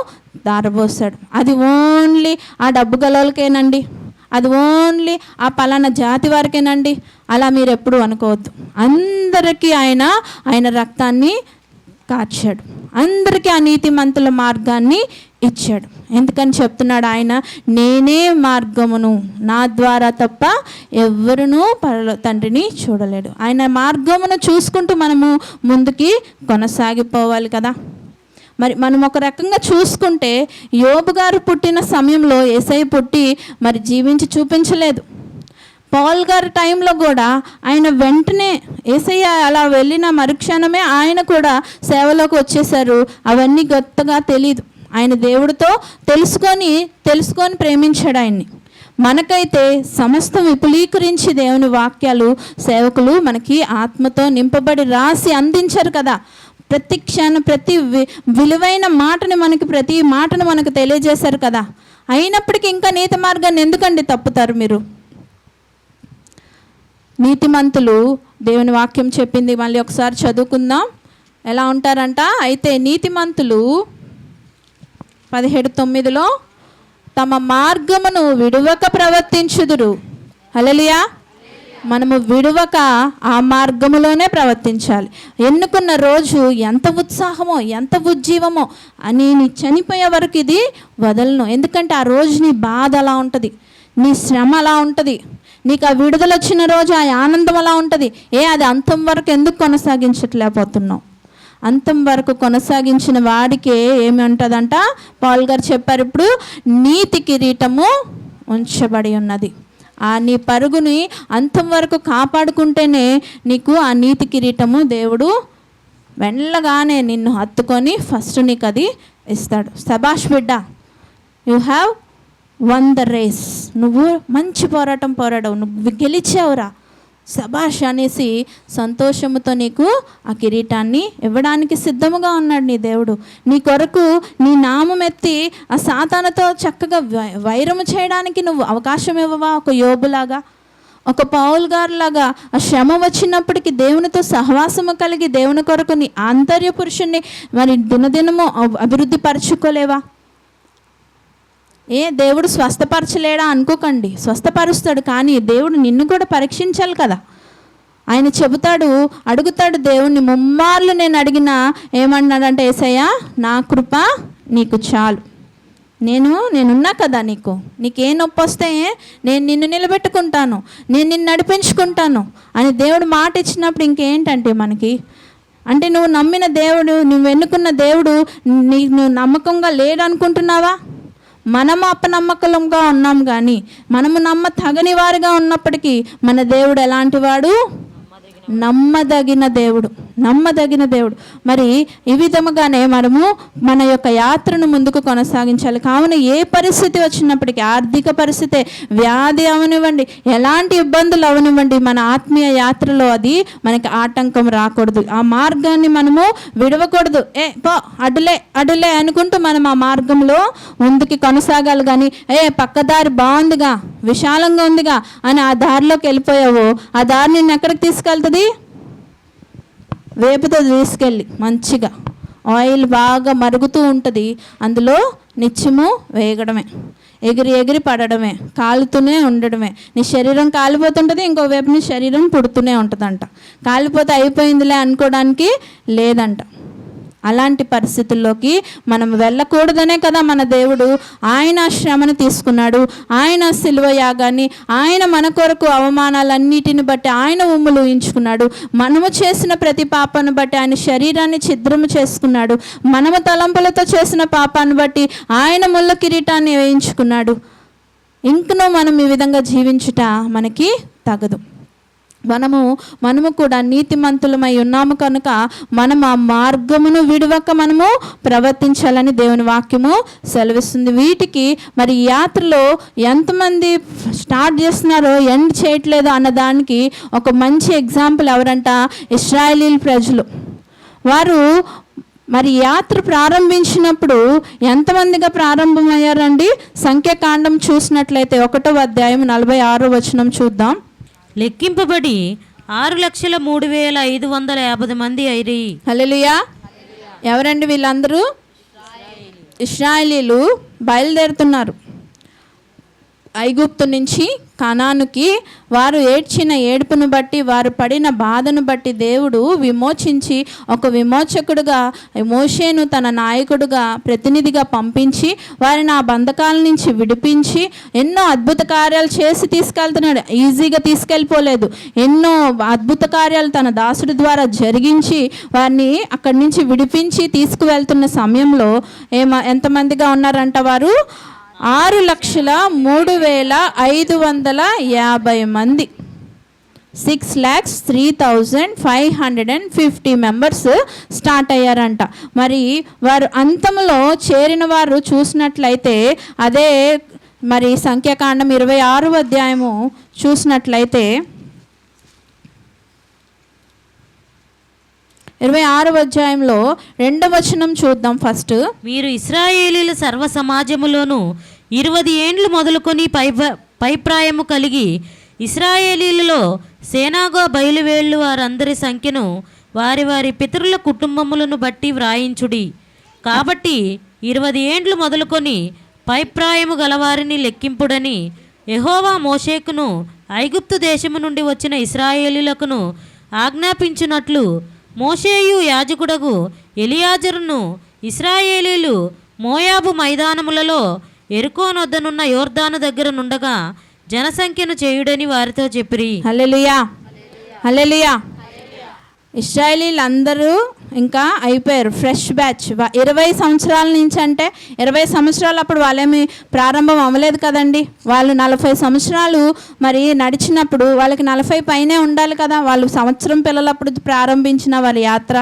దారబోసాడు. అది ఓన్లీ ఆ డబ్బు గలలకేనండి, అది ఓన్లీ ఆ పలానా జాతి వారికేనండి, అలా మీరు ఎప్పుడు అనుకోవద్దు. అందరికీ ఆయన రక్తాన్ని కార్చాడు, అందరికీ ఆ నీతిమంతుల మార్గాన్ని ఇచ్చాడు. ఎందుకని చెప్తున్నాడు ఆయన, నేనే మార్గమును, నా ద్వారా తప్ప ఎవరునూ తండ్రిని చూడలేడు. ఆయన మార్గమును చూసుకుంటూ మనము ముందుకి కొనసాగిపోవాలి కదా. మరి మనం ఒక రకంగా చూసుకుంటే యోబు గారు పుట్టిన సమయంలో యేసయ్య పుట్టి మరి జీవించి చూపించలేదు. పౌల్ గారి టైంలో కూడా ఆయన వెంటనే యేసయ్య అలా వెళ్ళిన మరుక్షణమే ఆయన కూడా సేవలోకి వచ్చేసారు. అవన్నీ గొప్పగా తెలియదు. ఆయన దేవుడితో తెలుసుకొని ప్రేమించాడు ఆయన్ని. మనకైతే సమస్తం విపులీకరించి దేవుని వాక్యాలు సేవకులు మనకి ఆత్మతో నింపబడి రాసి అందించారు కదా. ప్రతి క్షణం ప్రతి విలువైన ప్రతి మాటను మనకు తెలియజేశారు కదా. అయినప్పటికీ ఇంకా నీతి మార్గాన్ని ఎందుకండి తప్పుతారు మీరు? నీతిమంతులు, దేవుని వాక్యం చెప్పింది, మళ్ళీ ఒకసారి చదువుకుందాం. ఎలా ఉంటారంట? అయితే నీతిమంతులు 17:9 తమ మార్గమును విడువక ప్రవర్తించుదురు. హల్లెలూయా. మనము విడువక ఆ మార్గములోనే ప్రవర్తించాలి. ఎన్నుకున్న రోజు ఎంత ఉత్సాహమో ఎంత ఉజ్జీవమో అని నీ చనిపోయే వరకు ఇది వదలను. ఎందుకంటే ఆ రోజు నీ బాధ అలా ఉంటుంది, నీ శ్రమ అలా ఉంటుంది, నీకు ఆ విడుదల వచ్చిన రోజు ఆ ఆనందం అలా ఉంటుంది. అది అంతం వరకు ఎందుకు కొనసాగించట్లేకపోతున్నావు? అంతం వరకు కొనసాగించిన వాడికే ఏమి ఉంటుందంట? పౌల్ గారు చెప్పారు, ఇప్పుడు నీతి కిరీటము ఉంచబడి ఉన్నది. ఆ నీ పరుగుని అంతం వరకు కాపాడుకుంటేనే నీకు ఆ నీతి కిరీటము దేవుడు వెళ్ళగానే నిన్ను హత్తుకొని ఫస్ట్ నీకు అది ఇస్తాడు. సబాష్ బిడ్డ, you have won the race. నువ్వు మంచి పోరాటం పోరాడవు, నువ్వు గెలిచావురా, సబాష్ అనేసి సంతోషముతో నీకు ఆ కిరీటాన్ని ఇవ్వడానికి సిద్ధముగా ఉన్నాడు నీ దేవుడు. నీ కొరకు నీ నామం ఎత్తి ఆ సాతానుతో చక్కగా వైరము చేయడానికి నువ్వు అవకాశం ఇవ్వవా? ఒక యోబులాగా, ఒక పౌల్ గారులాగా ఆ శ్రమ వచ్చినప్పటికీ దేవునితో సహవాసము కలిగి దేవుని కొరకు నీ ఆంతర్య పురుషుణ్ణి మరి దినదినము అభివృద్ధి పరచుకోలేవా? దేవుడు స్వస్థపరచలేడా అనుకోకండి, స్వస్థపరుస్తాడు. కానీ దేవుడు నిన్ను కూడా పరీక్షించాలి కదా. ఆయన చెబుతాడు, అడుగుతాడు దేవుణ్ణి ముమ్మార్లు. నేను అడిగినా ఏమన్నాడంటే, యేసయ్య నా కృప నీకు చాలు, నేనున్నా కదా, నీకే నొప్పి వస్తే నేను నిన్ను నిలబెట్టుకుంటాను, నేను నిన్ను నడిపించుకుంటాను అని దేవుడు మాట ఇచ్చినప్పుడు ఇంకేంటంటే మనకి, అంటే నువ్వు నమ్మిన దేవుడు, నువ్వు ఎన్నుకున్న దేవుడు నువ్వు నమ్మకంగా లేడు అనుకుంటున్నావా? మనము అపనమ్మకంగా ఉన్నాం, కానీ మనము తగని వారిగా ఉన్నప్పటికీ మన దేవుడు ఎలాంటి వాడు? నమ్మదగిన దేవుడు. మరి ఈ విధముగానే మనము మన యొక్క యాత్రను ముందుకు కొనసాగించాలి. కావున ఏ పరిస్థితి వచ్చినప్పటికీ, ఆర్థిక పరిస్థితి, వ్యాధి అవనివ్వండి, ఎలాంటి ఇబ్బందులు అవనివ్వండి, మన ఆత్మీయ యాత్రలో అది మనకి ఆటంకం రాకూడదు. ఆ మార్గాన్ని మనము విడవకూడదు. అడ్డులే అనుకుంటూ మనం ఆ మార్గంలో ముందుకి కొనసాగాలి. కానీ పక్కదారి బాగుందిగా, విశాలంగా ఉందిగా అని ఆ దారిలోకి వెళ్ళిపోయావు, ఆ దారి నిన్ను ఎక్కడికి తీసుకెళ్తుంది? వేపుతో తీసుకెళ్ళి మంచిగా ఆయిల్ బాగా మరుగుతూ ఉంటుంది, అందులో నిత్యము వేయడమే. ఎగిరి ఎగిరి పడడమే, కాలుతూనే ఉండడమే. నీ శరీరం కాలిపోతుంటుంది, ఇంకోవైపు నీ శరీరం పుడుతూనే ఉంటుందంట. కాలిపోతే అయిపోయిందిలే అనుకోవడానికి లేదంట. అలాంటి పరిస్థితుల్లోకి మనం వెళ్ళకూడదనే కదా మన దేవుడు ఆయన శ్రమను తీసుకున్నాడు. ఆయన శిలువ యాగాన్ని, ఆయన మన కొరకు అవమానాలన్నిటిని బట్టి ఆయన ఉమ్ములు ఊహించుకున్నాడు. మనము చేసిన ప్రతి పాపాన్ని బట్టి ఆయన శరీరాన్ని ఛిద్రము చేసుకున్నాడు. మనము తలంపులతో చేసిన పాపాన్ని బట్టి ఆయన ముళ్ళ కిరీటాన్ని వేయించుకున్నాడు. ఇంకనూ మనం ఈ విధంగా జీవించుట మనకి తగదు. మనము కూడా నీతిమంతులమై ఉన్నాము కనుక మనం ఆ మార్గమును విడవక మనము ప్రవర్తించాలని దేవుని వాక్యము సెలవిస్తుంది. వీటికి మరి యాత్రలో ఎంతమంది స్టార్ట్ చేస్తున్నారో ఎండ్ చేయట్లేదు అన్నదానికి ఒక మంచి ఎగ్జాంపుల్ ఎవరంట, ఇశ్రాయేలీల ప్రజలు. వారు మరి యాత్ర ప్రారంభించినప్పుడు ఎంతమందిగా ప్రారంభమయ్యారండి? సంఖ్యాకాండం చూసినట్లయితే 1వ అధ్యాయం 46వ వచనం చూద్దాం. లెక్కింపబడి 6,03,550 మంది అయిరి. హల్లెలూయా. ఎవరండి వీళ్ళందరూ? ఇశ్రాయేలీలు బయలుదేరుతున్నారు ఐగుప్తు నుంచి కనానుకి. వారు ఏడ్చిన ఏడుపును బట్టి, వారు పడిన బాధను బట్టి దేవుడు విమోచించి ఒక విమోచకుడుగా మోషేను తన నాయకుడుగా ప్రతినిధిగా పంపించి వారిని ఆ బంధకాల నుంచి విడిపించి ఎన్నో అద్భుత కార్యాలు చేసి తీసుకెళ్తున్నాడు. ఈజీగా తీసుకెళ్ళిపోలేదు. ఎన్నో అద్భుత కార్యాలు తన దాసుడి ద్వారా జరిగించి వారిని అక్కడి నుంచి విడిపించి తీసుకువెళ్తున్న సమయంలో ఎంతమందిగా ఉన్నారంట వారు? 6,03,550 మంది. 6,03,550 మెంబర్స్ స్టార్ట్ అయ్యారంట. మరి వారు అంతంలో చేరిన వారు చూసినట్లయితే అదే మరి సంఖ్యాకాండం 26వ అధ్యాయము చూసినట్లయితే 26వ అధ్యాయంలో 2వ వచనం చూద్దాం. ఫస్ట్, మీరు ఇశ్రాయేలీల సర్వ సమాజములోను 20 ఏండ్లు మొదలుకొని పైప్రాయము కలిగి ఇశ్రాయేలీలలో సేనాగా బయలువేళ్ళు వారందరి సంఖ్యను వారి వారి పితరుల కుటుంబములను బట్టి వ్రాయించుడి. కాబట్టి 20 ఏండ్లు మొదలుకొని పైప్రాయము గలవారిని లెక్కింపుడని యెహోవా మోషేకును ఐగుప్తు దేశము నుండి వచ్చిన ఇశ్రాయేలీలకును ఆజ్ఞాపించినట్లు మోషేయు యాజకుడగు ఎలియాజరును ఇశ్రాయేలీలు మోయాబు మైదానములలో ఎరుకోనొద్దనున్న యోర్దాను దగ్గర నుండగా జనసంఖ్యను చేయుడని వారితో చెప్పిరి. హల్లెలూయా, హల్లెలూయా. ఇశ్రాయేలీలు అందరూ ఇంకా అయిపోయారు, ఫ్రెష్ బ్యాచ్. 20 సంవత్సరాల నుంచి, అంటే 20 సంవత్సరాలు అప్పుడు వాళ్ళేమి ప్రారంభం అవ్వలేదు కదండి. వాళ్ళు 40 సంవత్సరాలు మరి నడిచినప్పుడు వాళ్ళకి 40 పైనే ఉండాలి కదా. వాళ్ళు సంవత్సరం పిల్లలప్పుడు ప్రారంభించిన వాళ్ళ యాత్ర.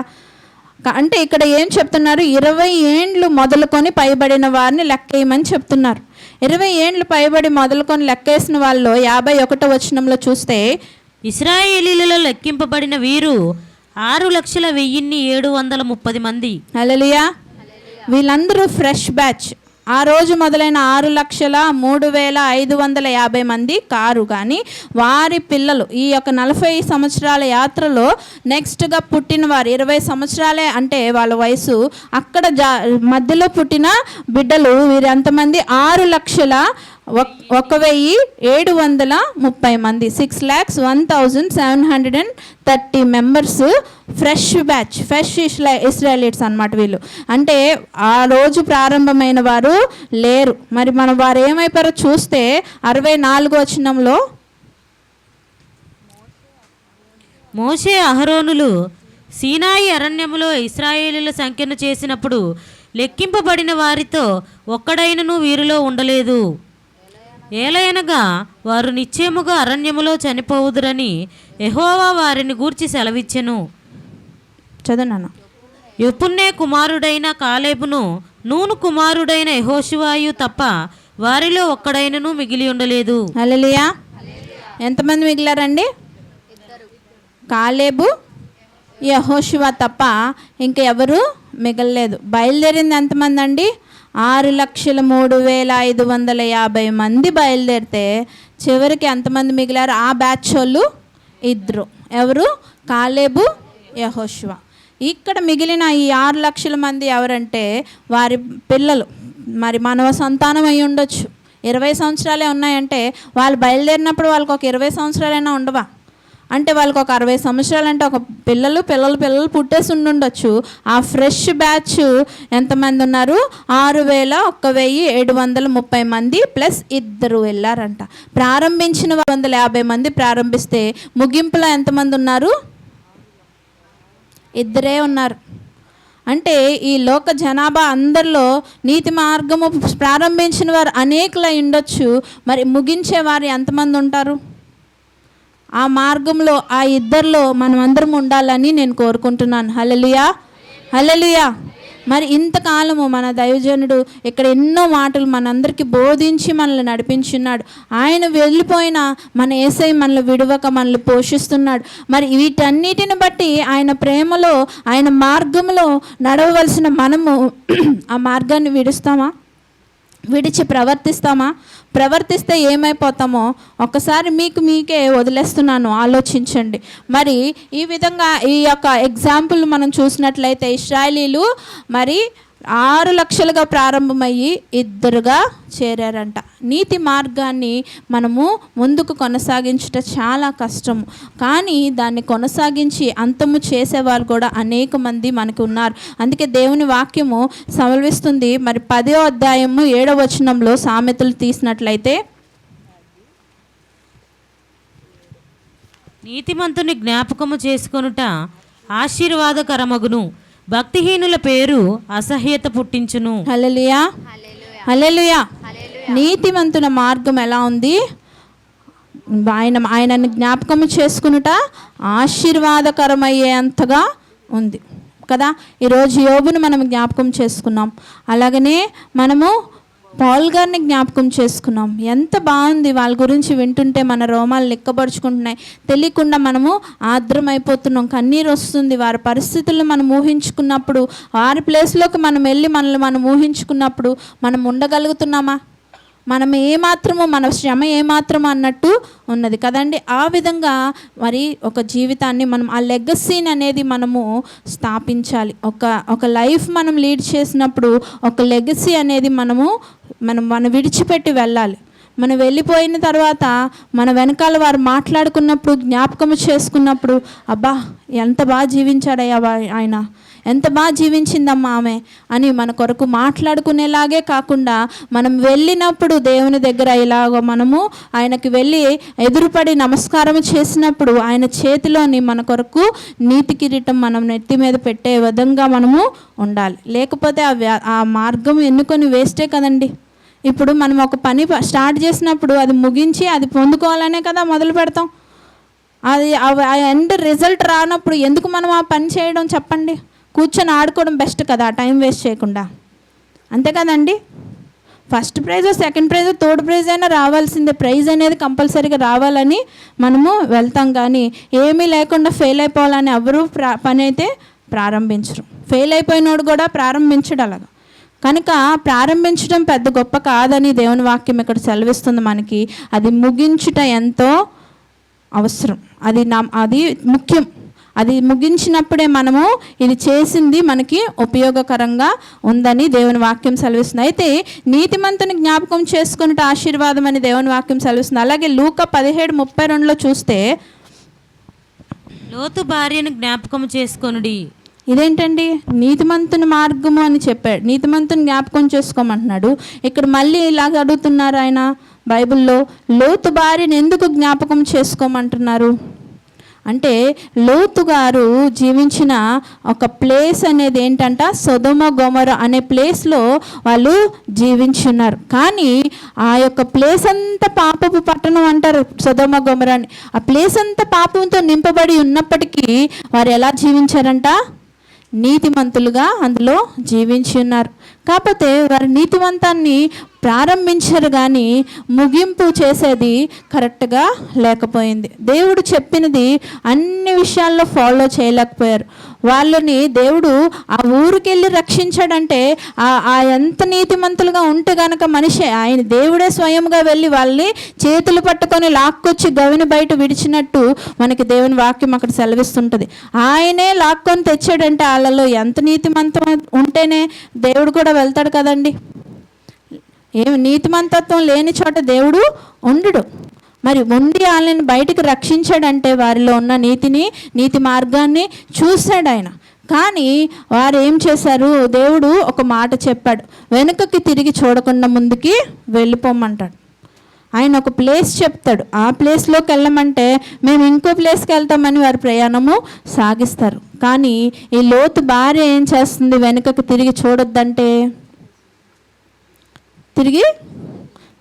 అంటే ఇక్కడ ఏం చెప్తున్నారు? 20 ఏండ్లు మొదలుకొని పైబడిన వారిని లెక్కేయమని చెప్తున్నారు. 20 ఏండ్లు పైబడి మొదలుకొని లెక్కేసిన వాళ్ళు 51వ వచనంలో చూస్తే ఇశ్రాయేలీలలో లెక్కింపబడిన వీరు 6,01,730 మంది. హల్లెలూయా. వీళ్ళందరూ ఫ్రెష్ బ్యాచ్. ఆ రోజు మొదలైన 6,03,550 మంది కారు. కానీ వారి పిల్లలు ఈ యొక్క 40 సంవత్సరాల యాత్రలో నెక్స్ట్గా పుట్టిన వారు 20 సంవత్సరాలే, అంటే వాళ్ళ వయసు అక్కడ మధ్యలో పుట్టిన బిడ్డలు వీరు ఎంతమంది? 6,01,730 మంది. 6,01,730 మెంబర్స్ ఫ్రెష్ బ్యాచ్, ఫ్రెష్ ఇస్రాయేలీట్స్ అన్నమాట వీళ్ళు. అంటే ఆ రోజు ప్రారంభమైన వారు లేరు. మరి మనం వారు ఏమైపోయారో చూస్తే 64వ వచనంలో మోషే అహరోనులు సీనాయి అరణ్యములో ఇశ్రాయేలీల సంఖ్యను చేసినప్పుడు లెక్కింపబడిన వారితో ఒక్కడైనను వీరిలో ఉండలేదు. ఏలయనగా వారు నిశ్చయముగా అరణ్యములో చనిపోవుదురని యెహోవా వారిని గూర్చి సెలవిచ్చెను. చదవనా? యెఫున్నె కుమారుడైన కాలేబును నూను కుమారుడైన యెహోషువాయు తప్ప వారిలో ఒక్కడైనను మిగిలి ఉండలేదు. హల్లెలూయా. ఎంతమంది మిగిలారండి? కాలేబు, యెహోషువ తప్ప ఇంకెవరు మిగలలేదు. బయలుదేరింది ఎంతమంది అండి? 6,03,550 మంది బయలుదేరితే చివరికి ఎంతమంది మిగిలారు? ఆ బ్యాచ్ వాళ్ళు 2. ఎవరు? కాలేబు, యెహోషువ. ఇక్కడ మిగిలిన ఈ 6 లక్షల మంది ఎవరంటే వారి పిల్లలు. మరి మానవ సంతానం అయి ఉండొచ్చు, 20 సంవత్సరాలే ఉన్నాయంటే వాళ్ళు బయలుదేరినప్పుడు వాళ్ళకి ఒక 20 సంవత్సరాలైనా ఉండవా? అంటే వాళ్ళకి ఒక 60 సంవత్సరాలు అంటే ఒక పిల్లలు పుట్టేసి ఉండుండొచ్చు. ఆ ఫ్రెష్ బ్యాచ్ ఎంతమంది ఉన్నారు? 6130 మంది ప్లస్ 2 వెళ్ళారంట. ప్రారంభించిన 150 మంది ప్రారంభిస్తే ముగింపులో ఎంతమంది ఉన్నారు? 2 ఉన్నారు. అంటే ఈ లోక జనాభా అందరిలో నీతి మార్గము ప్రారంభించిన వారు అనేకులై ఉండొచ్చు, మరి ముగించే వారు ఎంతమంది ఉంటారు? ఆ మార్గంలో ఆ 2లో మనం అందరం ఉండాలని నేను కోరుకుంటున్నాను. హల్లెలూయా, హల్లెలూయా. మరి ఇంతకాలము మన దైవజనుడు ఇక్కడ ఎన్నో మాటలు మనందరికీ బోధించి మనల్ని నడిపించున్నాడు. ఆయన వెళ్ళిపోయిన మన యేసయ్య మనల్ని విడవక మనల్ని పోషిస్తున్నాడు. మరి వీటన్నిటిని బట్టి ఆయన ప్రేమలో ఆయన మార్గంలో నడవవలసిన మనము ఆ మార్గాన్ని విడిచి ప్రవర్తిస్తే ఏమైపోతామో ఒక్కసారి మీకే వదిలేస్తున్నాను, ఆలోచించండి. మరి ఈ విధంగా ఈ యొక్క ఎగ్జాంపుల్ మనం చూసినట్లయితే ఇశ్రాయేలీలు మరి 6 లక్షలుగా ప్రారంభమయ్యి 2గా చేరారంట. నీతి మార్గాన్ని మనము ముందుకు కొనసాగించుట చాలా కష్టము, కానీ దాన్ని కొనసాగించి అంతము చేసేవాళ్ళు కూడా అనేక మంది మనకు ఉన్నారు. అందుకే దేవుని వాక్యము సెలవిస్తుంది. మరి 10వ అధ్యాయము 7వ వచనంలో సామెతలు తీసినట్లయితే, నీతిమంతుని జ్ఞాపకము చేసుకొనుట ఆశీర్వాదకరమగును, భక్తిహీనుల పేరు అసహ్యత పుట్టించును. హల్లెలూయా, హల్లెలూయా. నీతిమంతుల మార్గం ఎలా ఉంది? ఆయనను జ్ఞాపకం చేసుకునుట ఆశీర్వాదకరమయ్యేంతగా ఉంది కదా. ఈరోజు యోబును మనం జ్ఞాపకం చేసుకున్నాం, అలాగనే మనము పౌల్ గారిని జ్ఞాపకం చేసుకున్నాం. ఎంత బాగుంది! వాళ్ళ గురించి వింటుంటే మన రోమాలు లెక్కపరుచుకుంటున్నాయి. తెలియకుండా మనము ఆర్ద్రమైపోతున్నాం, కన్నీరు వస్తుంది. వారి పరిస్థితులను మనం ఊహించుకున్నప్పుడు, వారి ప్లేస్లోకి మనం వెళ్ళి మనం ఊహించుకున్నప్పుడు మనం ఉండగలుగుతున్నామా? మనం ఏమాత్రమో, మన శ్రమ ఏమాత్రమో అన్నట్టు ఉన్నది కదండి. ఆ విధంగా మరి ఒక జీవితాన్ని మనం ఆ లెగసీని అనేది మనము స్థాపించాలి. ఒక లైఫ్ మనం లీడ్ చేసినప్పుడు ఒక లెగసీ అనేది మనం విడిచిపెట్టి వెళ్ళాలి. మనం వెళ్ళిపోయిన తర్వాత మన వెనకాల వారు మాట్లాడుకున్నప్పుడు, జ్ఞాపకం చేసుకున్నప్పుడు, అబ్బా ఎంత బాగా జీవించాడయ్యా ఆయన, ఎంత బాగా జీవించిందమ్మా ఆమె అని మన కొరకు మాట్లాడుకునేలాగే కాకుండా, మనం వెళ్ళినప్పుడు దేవుని దగ్గర ఇలాగ మనము ఆయనకి వెళ్ళి ఎదురుపడి నమస్కారం చేసినప్పుడు ఆయన చేతిలోని మన కొరకు నీతి కిరీటం మనం నెత్తి మీద పెట్టే విధంగా మనము ఉండాలి. లేకపోతే ఆ మార్గం ఎన్నుకొని వేస్టే కదండి. ఇప్పుడు మనం ఒక పని స్టార్ట్ చేసినప్పుడు అది ముగించి అది పొందుకోవాలనే కదా మొదలు పెడతాం. అది ఆ ఎండ్ రిజల్ట్ రానప్పుడు ఎందుకు మనం ఆ పని చేయడం చెప్పండి? కూర్చొని ఆడుకోవడం బెస్ట్ కదా, టైం వేస్ట్ చేయకుండా. అంతే కదండి. First prize, second prize, third prize అయినా రావాల్సిందే. ప్రైజ్ అనేది కంపల్సరీగా రావాలని మనము వెళ్తాం, కానీ ఏమీ లేకుండా ఫెయిల్ అయిపోవాలని ఎవరు పని అయితే ప్రారంభించరు. ఫెయిల్ అయిపోయినోడు కూడా ప్రారంభించడు అలాగా. కనుక ప్రారంభించడం పెద్ద గొప్ప కాదని దేవుని వాక్యం ఇక్కడ సెలవిస్తుంది మనకి. అది ముగించుట ఎంతో అవసరం, అది ముఖ్యం. అది ముగించినప్పుడే మనము ఇది చేసింది మనకి ఉపయోగకరంగా ఉందని దేవుని వాక్యం సెలవిస్తుంది. అయితే నీతిమంతుని జ్ఞాపకం చేసుకున్నట్టు ఆశీర్వాదం అని దేవుని వాక్యం సెలవిస్తుంది. అలాగే లూకా 17:32 చూస్తే, లోతు భార్యను జ్ఞాపకం చేసుకొనుడి. ఇదేంటండి? నీతిమంతుని మార్గము అని చెప్పాడు, నీతిమంతుని జ్ఞాపకం చేసుకోమంటున్నాడు. ఇక్కడ మళ్ళీ ఇలాగ అడుగుతున్నారు ఆయన బైబిల్లో, లోతు భార్యను ఎందుకు జ్ఞాపకం చేసుకోమంటున్నారు అంటే, లోతు గారు జీవించిన ఒక ప్లేస్ అనేది ఏంటంట, సొదొమ గొమొర అనే ప్లేస్లో వాళ్ళు జీవించున్నారు. కానీ ఆ యొక్క ప్లేస్ అంతా పాపపు పట్టణం అంటారు సొదొమ గొమొర అని. ఆ ప్లేస్ అంతా పాపంతో నింపబడి ఉన్నప్పటికీ వారు ఎలా జీవించారంట? నీతిమంతులుగా అందులో జీవించి ఉన్నారు. కాకపోతే వారి నీతివంతాన్ని ప్రారంభించారు, కానీ ముగింపు చేసేది కరెక్ట్గా లేకపోయింది. దేవుడు చెప్పినది అన్ని విషయాల్లో ఫాలో చేయలేకపోయారు. వాళ్ళని దేవుడు ఆ ఊరికి వెళ్ళి రక్షించాడంటే ఆ ఎంత నీతిమంతులుగా ఉంటే గనక మనిషి, ఆయన దేవుడే స్వయంగా వెళ్ళి వాళ్ళని చేతులు పట్టుకొని లాక్కొచ్చి గవిని బయట విడిచినట్టు మనకి దేవుని వాక్యం అక్కడ సెలవిస్తుంటుంది. ఆయనే లాక్కొని తెచ్చాడంటే వాళ్ళలో ఎంత నీతిమంతం ఉంటేనే దేవుడు కూడా వెళ్తాడు కదండి. ఏమి నీతిమంతత్వం లేని చోట దేవుడు ఉండడు. మరి ఉండి వాళ్ళని బయటికి రక్షించాడంటే వారిలో ఉన్న నీతి మార్గాన్ని చూశాడు ఆయన. కానీ వారు ఏం చేశారు? దేవుడు ఒక మాట చెప్పాడు, వెనుకకి తిరిగి చూడకుండా ముందుకి వెళ్ళిపోమంటాడు. ఆయన ఒక ప్లేస్ చెప్తాడు, ఆ ప్లేస్లోకి వెళ్ళమంటే మేము ఇంకో ప్లేస్కి వెళ్తామని వారి ప్రయాణము సాగిస్తారు. కానీ ఈ లోతు భార్య ఏం చేస్తుంది? వెనుకకి తిరిగి చూడొద్దంటే తిరిగి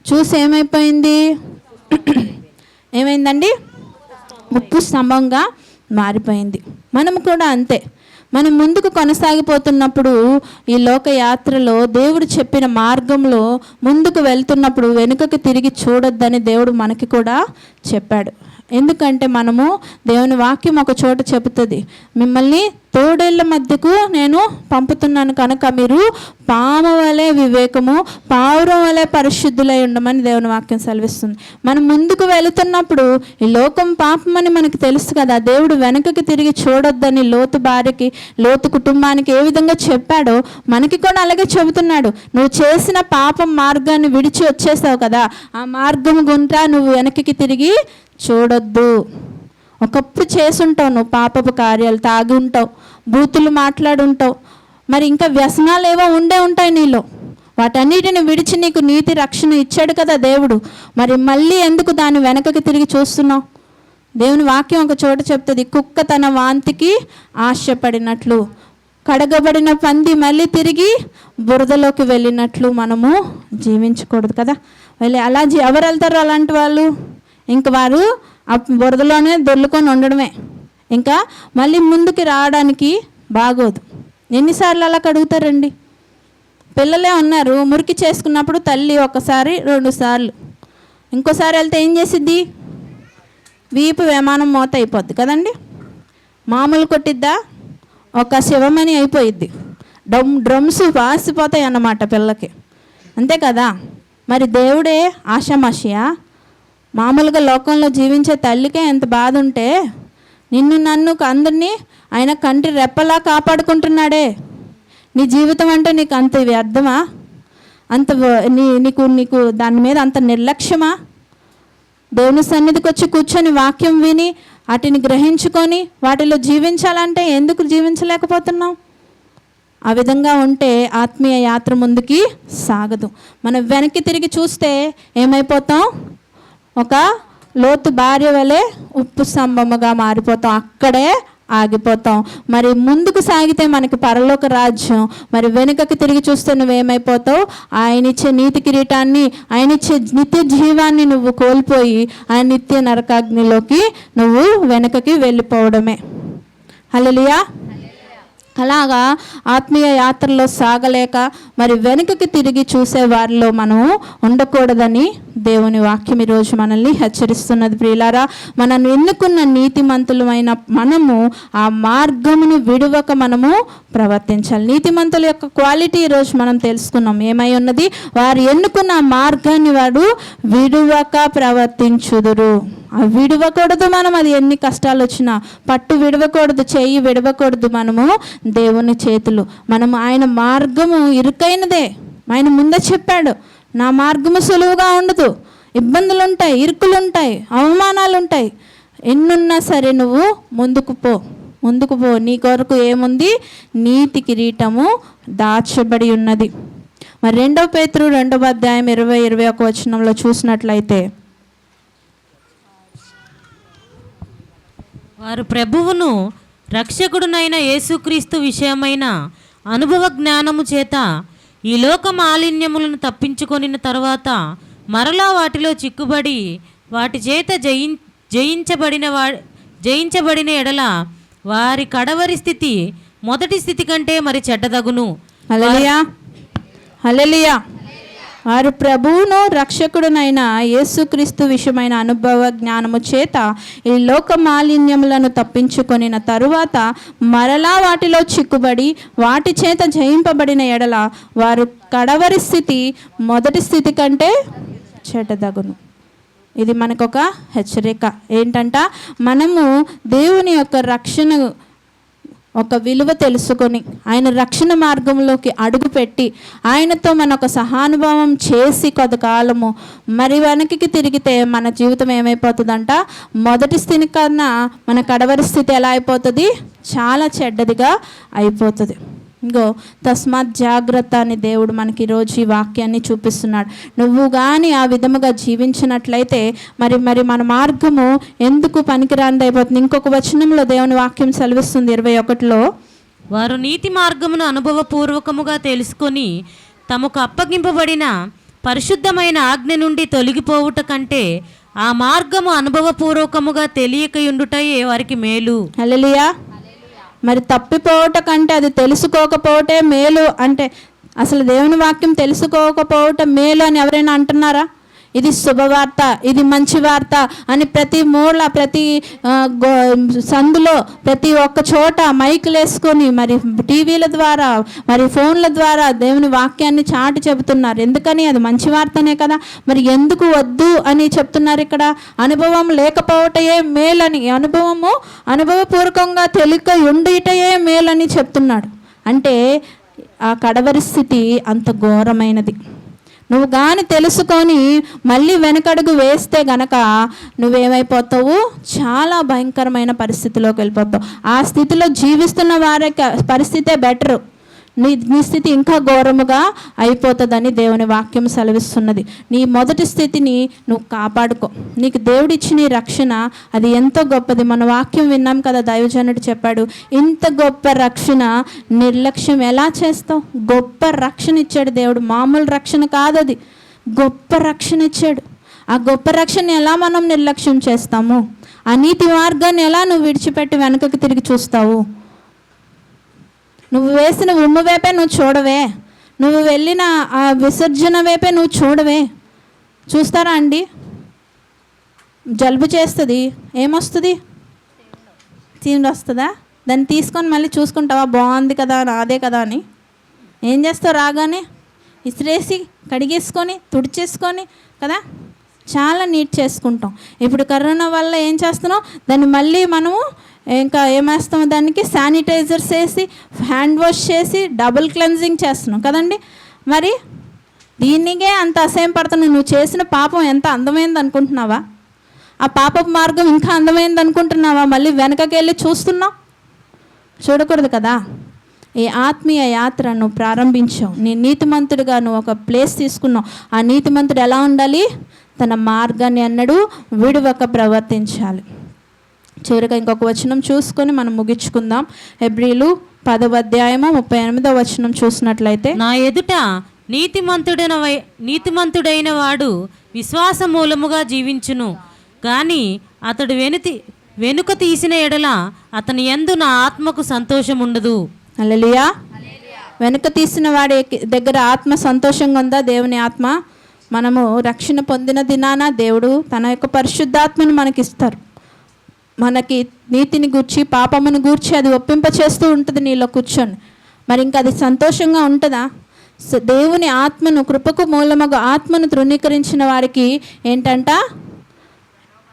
చూసి ఏమైపోయింది? ఏమైందండి? ఉప్పు స్తంభంగా మారిపోయింది. మనం కూడా అంతే. మనం ముందుకు కొనసాగిపోతున్నప్పుడు ఈ లోక యాత్రలో దేవుడు చెప్పిన మార్గంలో ముందుకు వెళ్తున్నప్పుడు వెనుకకు తిరిగి చూడొద్దని దేవుడు మనకి కూడా చెప్పాడు. ఎందుకంటే మనము దేవుని వాక్యం ఒక చోట చెబుతుంది, మిమ్మల్ని తోడేళ్ల మధ్యకు నేను పంపుతున్నాను కనుక మీరు పాము వలె వివేకము, పావురం వలె పరిశుద్ధులై ఉండమని దేవుని వాక్యం సెలవిస్తుంది. మనం ముందుకు వెళుతున్నప్పుడు ఈ లోకం పాపమని మనకు తెలుసు కదా. దేవుడు వెనకకి తిరిగి చూడొద్దని లోతు భార్యకి, లోతు కుటుంబానికి ఏ విధంగా చెప్పాడో మనకి కూడా అలాగే చెబుతున్నాడు. నువ్వు చేసిన పాపం మార్గాన్ని విడిచి వచ్చేసావు కదా, ఆ మార్గం గుంటా నువ్వు వెనక్కి తిరిగి చూడొద్దు. ఒకప్పుడు చేసుంటావు నువ్వు పాపపు కార్యాలు, తాగి ఉంటావు, బూతులు మాట్లాడుంటావు, మరి ఇంకా వ్యసనాలు ఏవో ఉండే ఉంటాయి నీలో. వాటన్నిటిని విడిచి నీకు నీతి రక్షణ ఇచ్చాడు కదా దేవుడు. మరి మళ్ళీ ఎందుకు దాని వెనకకి తిరిగి చూస్తున్నావు? దేవుని వాక్యం ఒక చోట చెప్తుంది, కుక్క తన వాంతికి ఆశపడినట్లు, కడగబడిన పంది మళ్ళీ తిరిగి బురదలోకి వెళ్ళినట్లు మనము జీవించకూడదు కదా. వెళ్ళి అలా ఎవరు వెళ్తారు అలాంటి వాళ్ళు? ఇంక వారు ఆ బురదలోనే దొర్లుకొని ఉండడమే, ఇంకా మళ్ళీ ముందుకి రావడానికి బాగోదు. ఎన్నిసార్లు అలా కడుగుతారండి? పిల్లలే ఉన్నారు, మురికి చేసుకున్నప్పుడు తల్లి ఒకసారి 2 సార్లు, ఇంకోసారి వెళ్తే ఏం చేసిద్ది? వీపు విమానం మోత అయిపోద్ది కదండి. మామూలు కొట్టిద్దా? ఒక శివమణి అయిపోయిద్ది. డ్రమ్స్ వాసిపోతాయి అన్నమాట పిల్లకి, అంతే కదా. మరి దేవుడే ఆషామాషియా? మామూలుగా లోకంలో జీవించే తల్లికే ఎంత బాధ ఉంటే నిన్ను నన్ను అందరినీ ఆయన కంటి రెప్పలా కాపాడుకుంటున్నాడే. నీ జీవితం అంటే నీకు అంత వ్యర్థమా? అంత నీకు దాని మీద అంత నిర్లక్ష్యమా? దేవుని సన్నిధికి వచ్చి కూర్చొని వాక్యం విని వాటిని గ్రహించుకొని వాటిలో జీవించాలంటే ఎందుకు జీవించలేకపోతున్నాం? ఆ విధంగా ఉంటే ఆత్మీయ యాత్ర ముందుకి సాగదు. మనం వెనక్కి తిరిగి చూస్తే ఏమైపోతాం? ఒక లోతు భార్య వలె ఉప్పు స్తంభముగా మారిపోతాం, అక్కడే ఆగిపోతాం. మరి ముందుకు సాగితే మనకి పరలోక రాజ్యం, మరి వెనుకకి తిరిగి చూస్తే నువ్వేమైపోతావు? ఆయన ఇచ్చే నీతి కిరీటాన్ని, ఆయన ఇచ్చే నిత్య జీవాన్ని నువ్వు కోల్పోయి ఆయన నిత్య నరకాగ్నిలోకి నువ్వు వెనుకకి వెళ్ళిపోవడమే. హల్లెలూయా. అలాగా ఆత్మీయ యాత్రలో సాగలేక మరి వెనుకకి తిరిగి చూసే వారిలో మనము ఉండకూడదని దేవుని వాక్యం ఈరోజు మనల్ని హెచ్చరిస్తున్నది. ప్రియులారా, మనం ఎన్నుకున్న నీతిమంతులమైన మనము ఆ మార్గమును విడువక మనము ప్రవర్తించాలి. నీతిమంతుల యొక్క క్వాలిటీ ఈరోజు మనం తెలుసుకున్నాం. ఏమై ఉన్నది? వారు ఎన్నుకున్న మార్గాన్ని వారు విడువక ప్రవర్తించుదురు. విడవకూడదు. మనం అది ఎన్ని కష్టాలు వచ్చినా పట్టు విడవకూడదు, చెయ్యి విడవకూడదు. మనము దేవుని చేతులు, మనము ఆయన మార్గము ఇరుకైనదే. ఆయన ముందే చెప్పాడు, నా మార్గము సులువుగా ఉండదు, ఇబ్బందులు ఉంటాయి, ఇరుకులు ఉంటాయి, అవమానాలు ఉంటాయి. ఎన్నున్నా సరే నువ్వు ముందుకు పో. నీ కొరకు ఏముంది? నీతి కిరీటము దాచబడి ఉన్నది. మరి 2 పేతురు 2వ అధ్యాయం 20-21 వచనంలో చూసినట్లయితే, వారు ప్రభువును రక్షకుడునైన యేసుక్రీస్తు విషయమైన అనుభవ జ్ఞానము చేత ఈ లోక మాలిన్యములను తప్పించుకొనిన తరువాత మరలా వాటిలో చిక్కుబడి వాటి చేత జయించబడిన ఎడల వారి కడవరి స్థితి మొదటి స్థితి కంటే మరి చెడ్డదగును. హల్లెలూయా, హల్లెలూయా. వారు ప్రభువును రక్షకుడునైన యేసుక్రీస్తు విషయమైన అనుభవ జ్ఞానము చేత ఈ లోక మాలిన్యములను తప్పించుకొనిన తరువాత మరలా వాటిలో చిక్కుబడి వాటి చేత జయింపబడిన ఎడల వారు కడవరి స్థితి మొదటి స్థితి కంటే చెడ్డదగును. ఇది మనకొక హెచ్చరిక. ఏంటంట? మనము దేవుని యొక్క రక్షణ ఒక విలువ తెలుసుకొని ఆయన రక్షణ మార్గంలోకి అడుగుపెట్టి ఆయనతో మన ఒక సహానుభవం చేసి కొంతకాలము మరి వెనక్కి తిరిగితే మన జీవితం ఏమైపోతుందంట, మొదటి స్థితి కన్నా మన కడవరి స్థితి ఎలా అయిపోతుంది, చాలా చెడ్డదిగా అయిపోతుంది. ఇంకో తస్మాత్ జాగ్రత్త అని దేవుడు మనకి ఈరోజు ఈ వాక్యాన్ని చూపిస్తున్నాడు. నువ్వు కానీ ఆ విధముగా జీవించినట్లయితే మరి మన మార్గము ఎందుకు పనికిరానిది అయిపోతుంది. ఇంకొక వచనంలో దేవుని వాక్యం సెలవిస్తుంది 21లో, వారు నీతి మార్గమును అనుభవపూర్వకముగా తెలుసుకొని తమకు అప్పగింపబడిన పరిశుద్ధమైన ఆజ్ఞ నుండి తొలగిపోవుట కంటే ఆ మార్గము అనుభవపూర్వకముగా తెలియకయుండుటయే వారికి మేలు. హల్లెలూయా. మరి తప్పిపోవట కంటే అది తెలుసుకోకపోవటే మేలు అంటే, అసలు దేవుని వాక్యం తెలుసుకోకపోవటం మేలు అని ఎవరైనా అంటున్నారా? ఇది శుభవార్త, ఇది మంచి వార్త అని ప్రతి మూల, ప్రతి సందులో, ప్రతి ఒక్క చోట మైకులు వేసుకొని మరి టీవీల ద్వారా, మరి ఫోన్ల ద్వారా దేవుని వాక్యాన్ని చాటి చెబుతున్నారు. ఎందుకని? అది మంచి వార్తనే కదా. మరి ఎందుకు వద్దు అని చెప్తున్నారు ఇక్కడ? అనుభవం లేకపోవటయే మేలని, అనుభవపూర్వకంగా తెలియక ఉండిటయే మేలని చెప్తున్నాడు. అంటే ఆ కడవరి స్థితి అంత ఘోరమైనది. నువ్వు కానీ తెలుసుకొని మళ్ళీ వెనకడుగు వేస్తే గనక నువ్వేమైపోతావు, చాలా భయంకరమైన పరిస్థితిలోకి వెళ్ళిపోతావు. ఆ స్థితిలో జీవిస్తున్న వారి పరిస్థితే బెటరు. నీ స్థితి ఇంకా ఘోరముగా అయిపోతుందని దేవుని వాక్యం సెలవిస్తున్నది. నీ మొదటి స్థితిని నువ్వు కాపాడుకో. నీకు దేవుడిచ్చిన రక్షణ అది ఎంతో గొప్పది. మన వాక్యం విన్నాం కదా, దైవజనుడు చెప్పాడు, ఇంత గొప్ప రక్షణ నిర్లక్ష్యం ఎలా చేస్తావు? గొప్ప రక్షణ ఇచ్చాడు దేవుడు, మామూలు రక్షణ కాదు, అది గొప్ప రక్షణ ఇచ్చాడు. ఆ గొప్ప రక్షణ ఎలా మనం నిర్లక్ష్యం చేస్తాము? ఆ నీతి మార్గాన్ని ఎలా నువ్వు విడిచిపెట్టి వెనకకి తిరిగి చూస్తావు? నువ్వు వేసిన ఉమ్ము వైపే నువ్వు చూడవే, నువ్వు వెళ్ళిన ఆ విసర్జన వైపే నువ్వు చూడవే. చూస్తారా అండి? జలుబు చేస్తుంది, ఏమొస్తుంది? తీండి వస్తుందా? దాన్ని తీసుకొని మళ్ళీ చూసుకుంటావా, బాగుంది కదా, అదే కదా అని? ఏం చేస్తావు? రాగానే ఇసిరేసి కడిగేసుకొని తుడిచేసుకొని కదా చాలా నీట్ చేసుకుంటాం. ఇప్పుడు కరోనా వల్ల ఏం చేస్తున్నాం, దాన్ని మళ్ళీ మనము ఇంకా ఏమేస్తాము, దానికి శానిటైజర్స్ వేసి హ్యాండ్ వాష్ చేసి డబుల్ క్లెన్జింగ్ చేస్తున్నాం కదండి. మరి దీనికే అంత అసహ్యం పడుతున్నావు. నువ్వు చేసిన పాపం ఎంత అందమైంది అనుకుంటున్నావా? ఆ పాపపు మార్గం ఇంకా అందమైంది అనుకుంటున్నావా? మళ్ళీ వెనకకి వెళ్ళి చూస్తున్నావు? చూడకూడదు కదా. ఈ ఆత్మీయ యాత్ర నువ్వు ప్రారంభించావు, నీ నీతిమంతుడిగా నువ్వు ఒక ప్లేస్ తీసుకున్నావు. ఆ నీతిమంతుడు ఎలా ఉండాలి? తన మార్గాన్ని అన్నడు విడువక ప్రవర్తించాలి. చివరిగా ఇంకొక వచనం చూసుకొని మనం ముగించుకుందాం. హెబ్రీలు 10:38 చూసినట్లయితే, నా ఎదుట నీతిమంతుడైన వాడు విశ్వాస మూలముగా జీవించును, కానీ అతడు వెనుక తీసిన ఎడల అతని యందు నా ఆత్మకు సంతోషం ఉండదు. హల్లెలూయా. వెనుక తీసిన వాడి దగ్గర ఆత్మ సంతోషంగా ఉందా? దేవుని ఆత్మ. మనము రక్షణ పొందిన దినాన దేవుడు తన యొక్క పరిశుద్ధాత్మను మనకిస్తారు. మనకి నీతిని గూర్చి, పాపమును గూర్చి అది ఒప్పింప చేస్తూ ఉంటుంది నీలో కూర్చొని. మరి ఇంకా అది సంతోషంగా ఉంటుందా? దేవుని ఆత్మను, కృపకు మూలముగా ఆత్మను తృణీకరించిన వారికి ఏంటంట,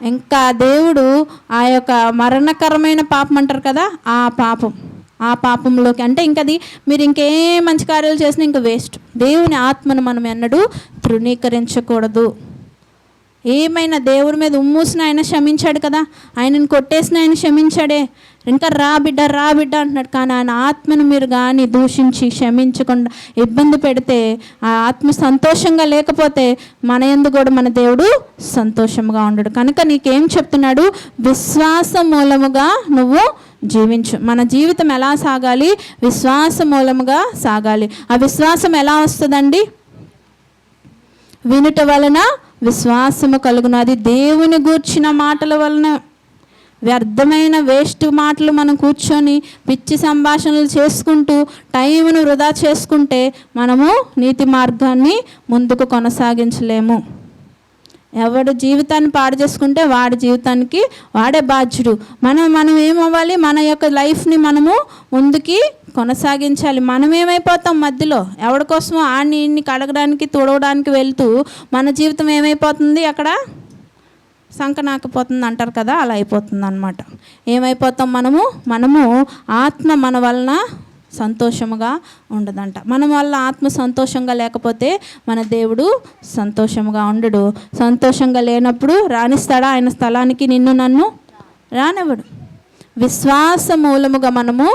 ఇంకా దేవుడు ఆ యొక్క మరణకరమైన పాపం అంటారు కదా, ఆ పాపంలోకి అంటే ఇంకది మీరు ఇంకే మంచి కార్యాలు చేసినా ఇంకా వేస్ట్. దేవుని ఆత్మను మనం ఎన్నడూ తృణీకరించకూడదు. ఏమైనా దేవుడి మీద ఉమ్మూసిన ఆయన క్షమించాడు కదా, ఆయనను కొట్టేసిన ఆయన క్షమించాడే, ఇంకా రా బిడ్డ అంటున్నాడు. కానీ ఆయన ఆత్మను మీరు కానీ దూషించి క్షమించకుండా ఇబ్బంది పెడితే, ఆ ఆత్మ సంతోషంగా లేకపోతే మన యందు కూడా మన దేవుడు సంతోషంగా ఉండడు. కనుక నీకేం చెప్తున్నాడు? విశ్వాస మూలముగా నువ్వు జీవించు. మన జీవితం ఎలా సాగాలి? విశ్వాస మూలముగా సాగాలి. ఆ విశ్వాసం ఎలా వస్తుందండి? వినుట వలన విశ్వాసము కలుగును. అది దేవుని గూర్చిన మాటల వలన. వ్యర్థమైన వేస్ట్ మాటలు మనం కూర్చొని పిచ్చి సంభాషణలు చేసుకుంటూ టైంను వృధా చేసుకుంటే మనము నీతి మార్గాన్ని ముందుకు కొనసాగించలేము. ఎవడు జీవితాన్ని పాడు చేసుకుంటే వాడి జీవితానికి వాడే బాధ్యుడు. మనం ఏమవ్వాలి? మన యొక్క లైఫ్ని మనము ముందుకి కొనసాగించాలి. మనం ఏమైపోతాం మధ్యలో? ఎవరి కోసమో ఆడిని ఇన్ని కడగడానికి తుడవడానికి వెళ్తూ మన జీవితం ఏమైపోతుంది? అక్కడ సంకనాకపోతుంది అంటారు కదా, అలా అయిపోతుంది అనమాట. ఏమైపోతాం మనము ఆత్మ మన వలన సంతోషముగా ఉండదంట. మన వల్ల ఆత్మ సంతోషంగా లేకపోతే మన దేవుడు సంతోషంగా ఉండడు. సంతోషంగా లేనప్పుడు రాణిస్తాడా ఆయన స్థలానికి? నిన్ను నన్ను రానివ్వడు. విశ్వాస మూలముగా మనము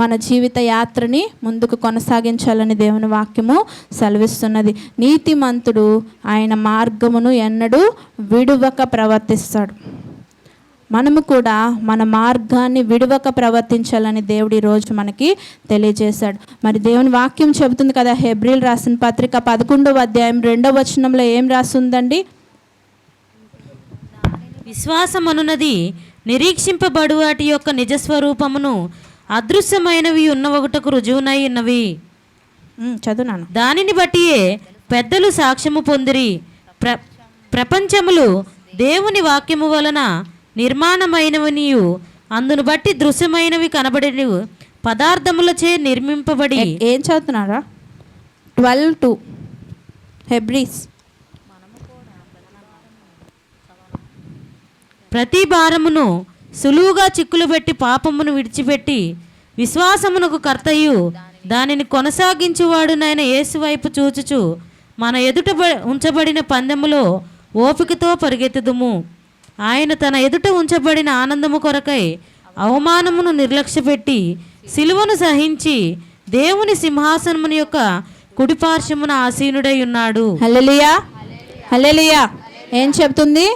మన జీవిత యాత్రని ముందుకు కొనసాగించాలని దేవుని వాక్యము సెలవిస్తున్నది. నీతిమంతుడు ఆయన మార్గమును ఎన్నడూ విడువక ప్రవర్తిస్తాడు. మనము కూడా మన మార్గాన్ని విడువక ప్రవర్తించాలని దేవుడు ఈరోజు మనకి తెలియజేశాడు. మరి దేవుని వాక్యం చెబుతుంది కదా, హెబ్రీలు రాసిన పత్రిక 11వ అధ్యాయం 2వ వచనంలో ఏం రాస్తుందండి? విశ్వాసమనున్నది నిరీక్షింపబడు వాటి యొక్క నిజస్వరూపమును అదృశ్యమైనవి ఉన్నవగుటకు రుజువునై ఉన్నవి. చదువునాను. దానిని బట్టియే పెద్దలు సాక్ష్యము పొందిరి. ప్రపంచములు దేవుని వాక్యము వలన నిర్మాణమైనవనియు అందును బట్టి దృశ్యమైనవి కనబడి పదార్థములచే నిర్మింపబడి. ఏం చదువుతున్నారా? 12:2 హెబ్రీస్. ప్రతి భారమును సులువుగా చిక్కులు పెట్టి పాపమును విడిచిపెట్టి విశ్వాసమునకు కర్తయు దానిని కొనసాగించువాడునైన యేసు వైపు చూచుచు మన ఎదుట ఉంచబడిన పందెములో ఓపికతో పరిగెత్తుదుము. ఆయన తన ఎదుట ఉంచబడిన ఆనందము కొరకై అవమానమును నిర్లక్ష్యపెట్టి సిలువను సహించి దేవుని సింహాసనముని యొక్క కుడిపార్శ్వమున ఆసీనుడై ఉన్నాడు. హల్లెలూయా, హల్లెలూయా. ఏం చెప్తుంది?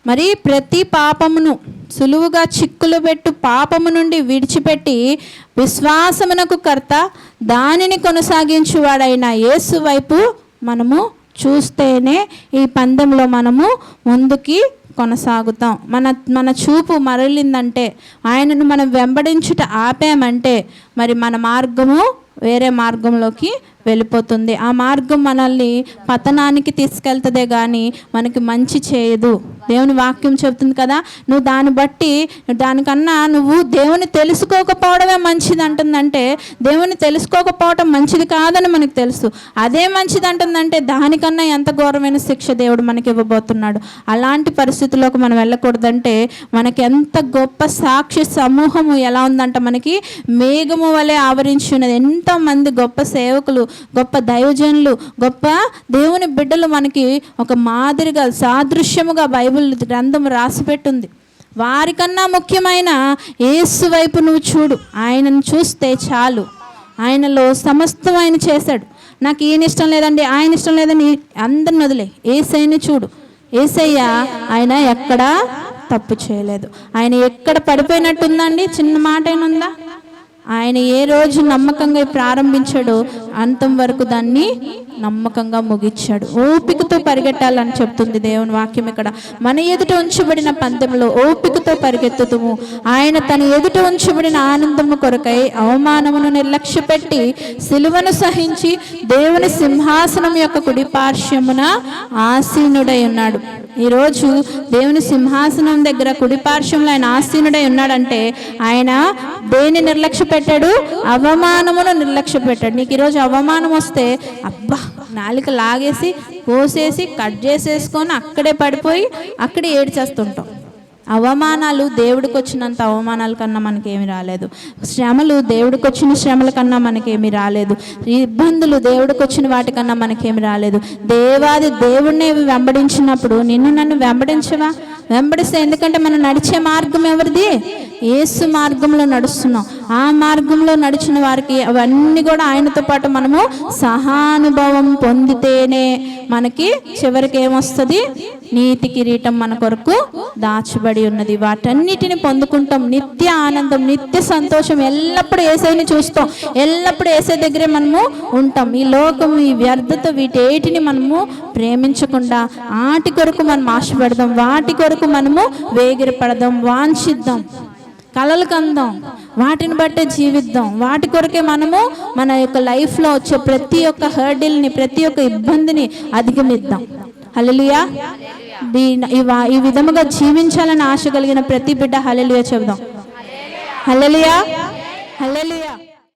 మరి ప్రతి పాపమును సులువుగా చిక్కులు పెట్టు పాపము నుండి విడిచిపెట్టి విశ్వాసమునకు కర్త దానిని కొనసాగించువాడైన యేసు వైపు మనము చూస్తేనే ఈ పందెంలో మనము ముందుకి కొనసాగుతాం. మన చూపు మరలిందంటే, ఆయనను మనం వెంబడించుట ఆపామంటే మరి మన మార్గము వేరే మార్గంలోకి వెళ్ళిపోతుంది. ఆ మార్గం మనల్ని పతనానికి తీసుకెళ్తుందే కానీ మనకి మంచి చేయదు. దేవుని వాక్యం చెబుతుంది కదా, నువ్వు దాన్ని బట్టి దానికన్నా నువ్వు దేవుని తెలుసుకోకపోవడమే మంచిది అంటుందంటే, దేవుని తెలుసుకోకపోవడం మంచిది కాదని మనకు తెలుసు. అదే మంచిది అంటుందంటే దానికన్నా ఎంత ఘోరమైన శిక్ష దేవుడు మనకి ఇవ్వబోతున్నాడు. అలాంటి పరిస్థితుల్లోకి మనం వెళ్ళకూడదంటే మనకి ఎంత గొప్ప సాక్షి సమూహము ఎలా ఉందంట, మనకి మేఘము వలె ఆవరించి ఉన్నది. ఎంతోమంది గొప్ప సేవకులు, గొప్ప దైవజనులు, గొప్ప దేవుని బిడ్డలు మనకి ఒక మాదిరిగా సాదృశ్యముగా బైబిల్ గ్రంథం రాసిపెట్టుంది. వారికన్నా ముఖ్యమైన యేసు వైపు నువ్వు చూడు. ఆయనను చూస్తే చాలు. ఆయనలో సమస్తం ఆయన చేశాడు. నాకు ఈయన ఇష్టం లేదండి, ఆయన ఇష్టం లేదని అందరిని వదిలే, యేసయ్యని చూడు. యేసయ్య ఆయన ఎక్కడా తప్పు చేయలేదు. ఆయన ఎక్కడ పడిపోయినట్టుందండి? చిన్న మాట అయినా ఉందా? ఆయన ఏ రోజు నమ్మకంగా ప్రారంభించాడో అంతం వరకు దాన్ని నమ్మకంగా ముగించాడు. ఓపికతో పరిగెట్టాలని చెప్తుంది దేవుని వాక్యం. ఇక్కడ మన ఎదుట ఉంచబడిన పందెంలో ఓపికతో పరిగెత్తుతుము. ఆయన తన ఎదుట ఉంచబడిన ఆనందము కొరకై అవమానమును నిర్లక్ష్యపెట్టి సిలువను సహించి దేవుని సింహాసనం యొక్క కుడి పార్శ్వమున ఆసీనుడై ఉన్నాడు. ఈరోజు దేవుని సింహాసనం దగ్గర కుడి పార్శ్వంలో ఆయన ఆసీనుడై ఉన్నాడంటే ఆయన దేన్ని నిర్లక్ష్య పెట్టాడు? అవమానమును నిర్లక్ష్య పెట్టాడు. నీకు ఈరోజు అవమానం వస్తే అబ్బా నాలుక లాగేసి కోసేసి కట్ చేసేసుకొని అక్కడే పడిపోయి అక్కడే ఏడ్చేస్తుంటాం. అవమానాలు దేవుడికి వచ్చినంత అవమానాల కన్నా మనకేమి రాలేదు. శ్రమలు దేవుడికి వచ్చిన శ్రమల కన్నా మనకేమి రాలేదు. ఇబ్బందులు దేవుడికి వచ్చిన వాటికన్నా మనకేమి రాలేదు. దేవాది దేవుడిని వెంబడించినప్పుడు నిన్ను నన్ను వెంబడించవా? వెంబడిస్తే, ఎందుకంటే మనం నడిచే మార్గం ఎవరిది? యేసు మార్గంలో నడుస్తున్నాం. ఆ మార్గంలో నడిచిన వారికి అవన్నీ కూడా ఆయనతో పాటు మనము సహానుభవం పొందితేనే మనకి చివరికి ఏమొస్తుంది? నీతి కిరీటం మన కొరకు దాచబడి ఉన్నది. వాటన్నిటిని పొందుకుంటాం. నిత్య ఆనందం, నిత్య సంతోషం, ఎల్లప్పుడూ యేసయ్యని చూస్తాం. ఎల్లప్పుడూ యేసయ్య దగ్గరే మనము ఉంటాం. ఈ లోకం, ఈ వ్యర్థత, వీటేటిని మనము ప్రేమించకుండా వాటి కొరకు మనం ఆశపడదాం. వాటి కొరకు మనము వేగిరపడదాం, వాంఛిద్దాం, కలలు కందాం, వాటిని బట్టే జీవిద్దాం. వాటి కొరకే మనము మన యొక్క లైఫ్లో వచ్చే ప్రతి ఒక్క హర్డిల్ని, ప్రతి ఒక్క ఇబ్బందిని అధిగమిద్దాం. హల్లెలూయా. ఈ విధముగా జీవించాలని ఆశ కలిగిన ప్రతి బిడ్డ హల్లెలూయా చెబుదాం. హల్లెలూయా, హల్లెలూయా.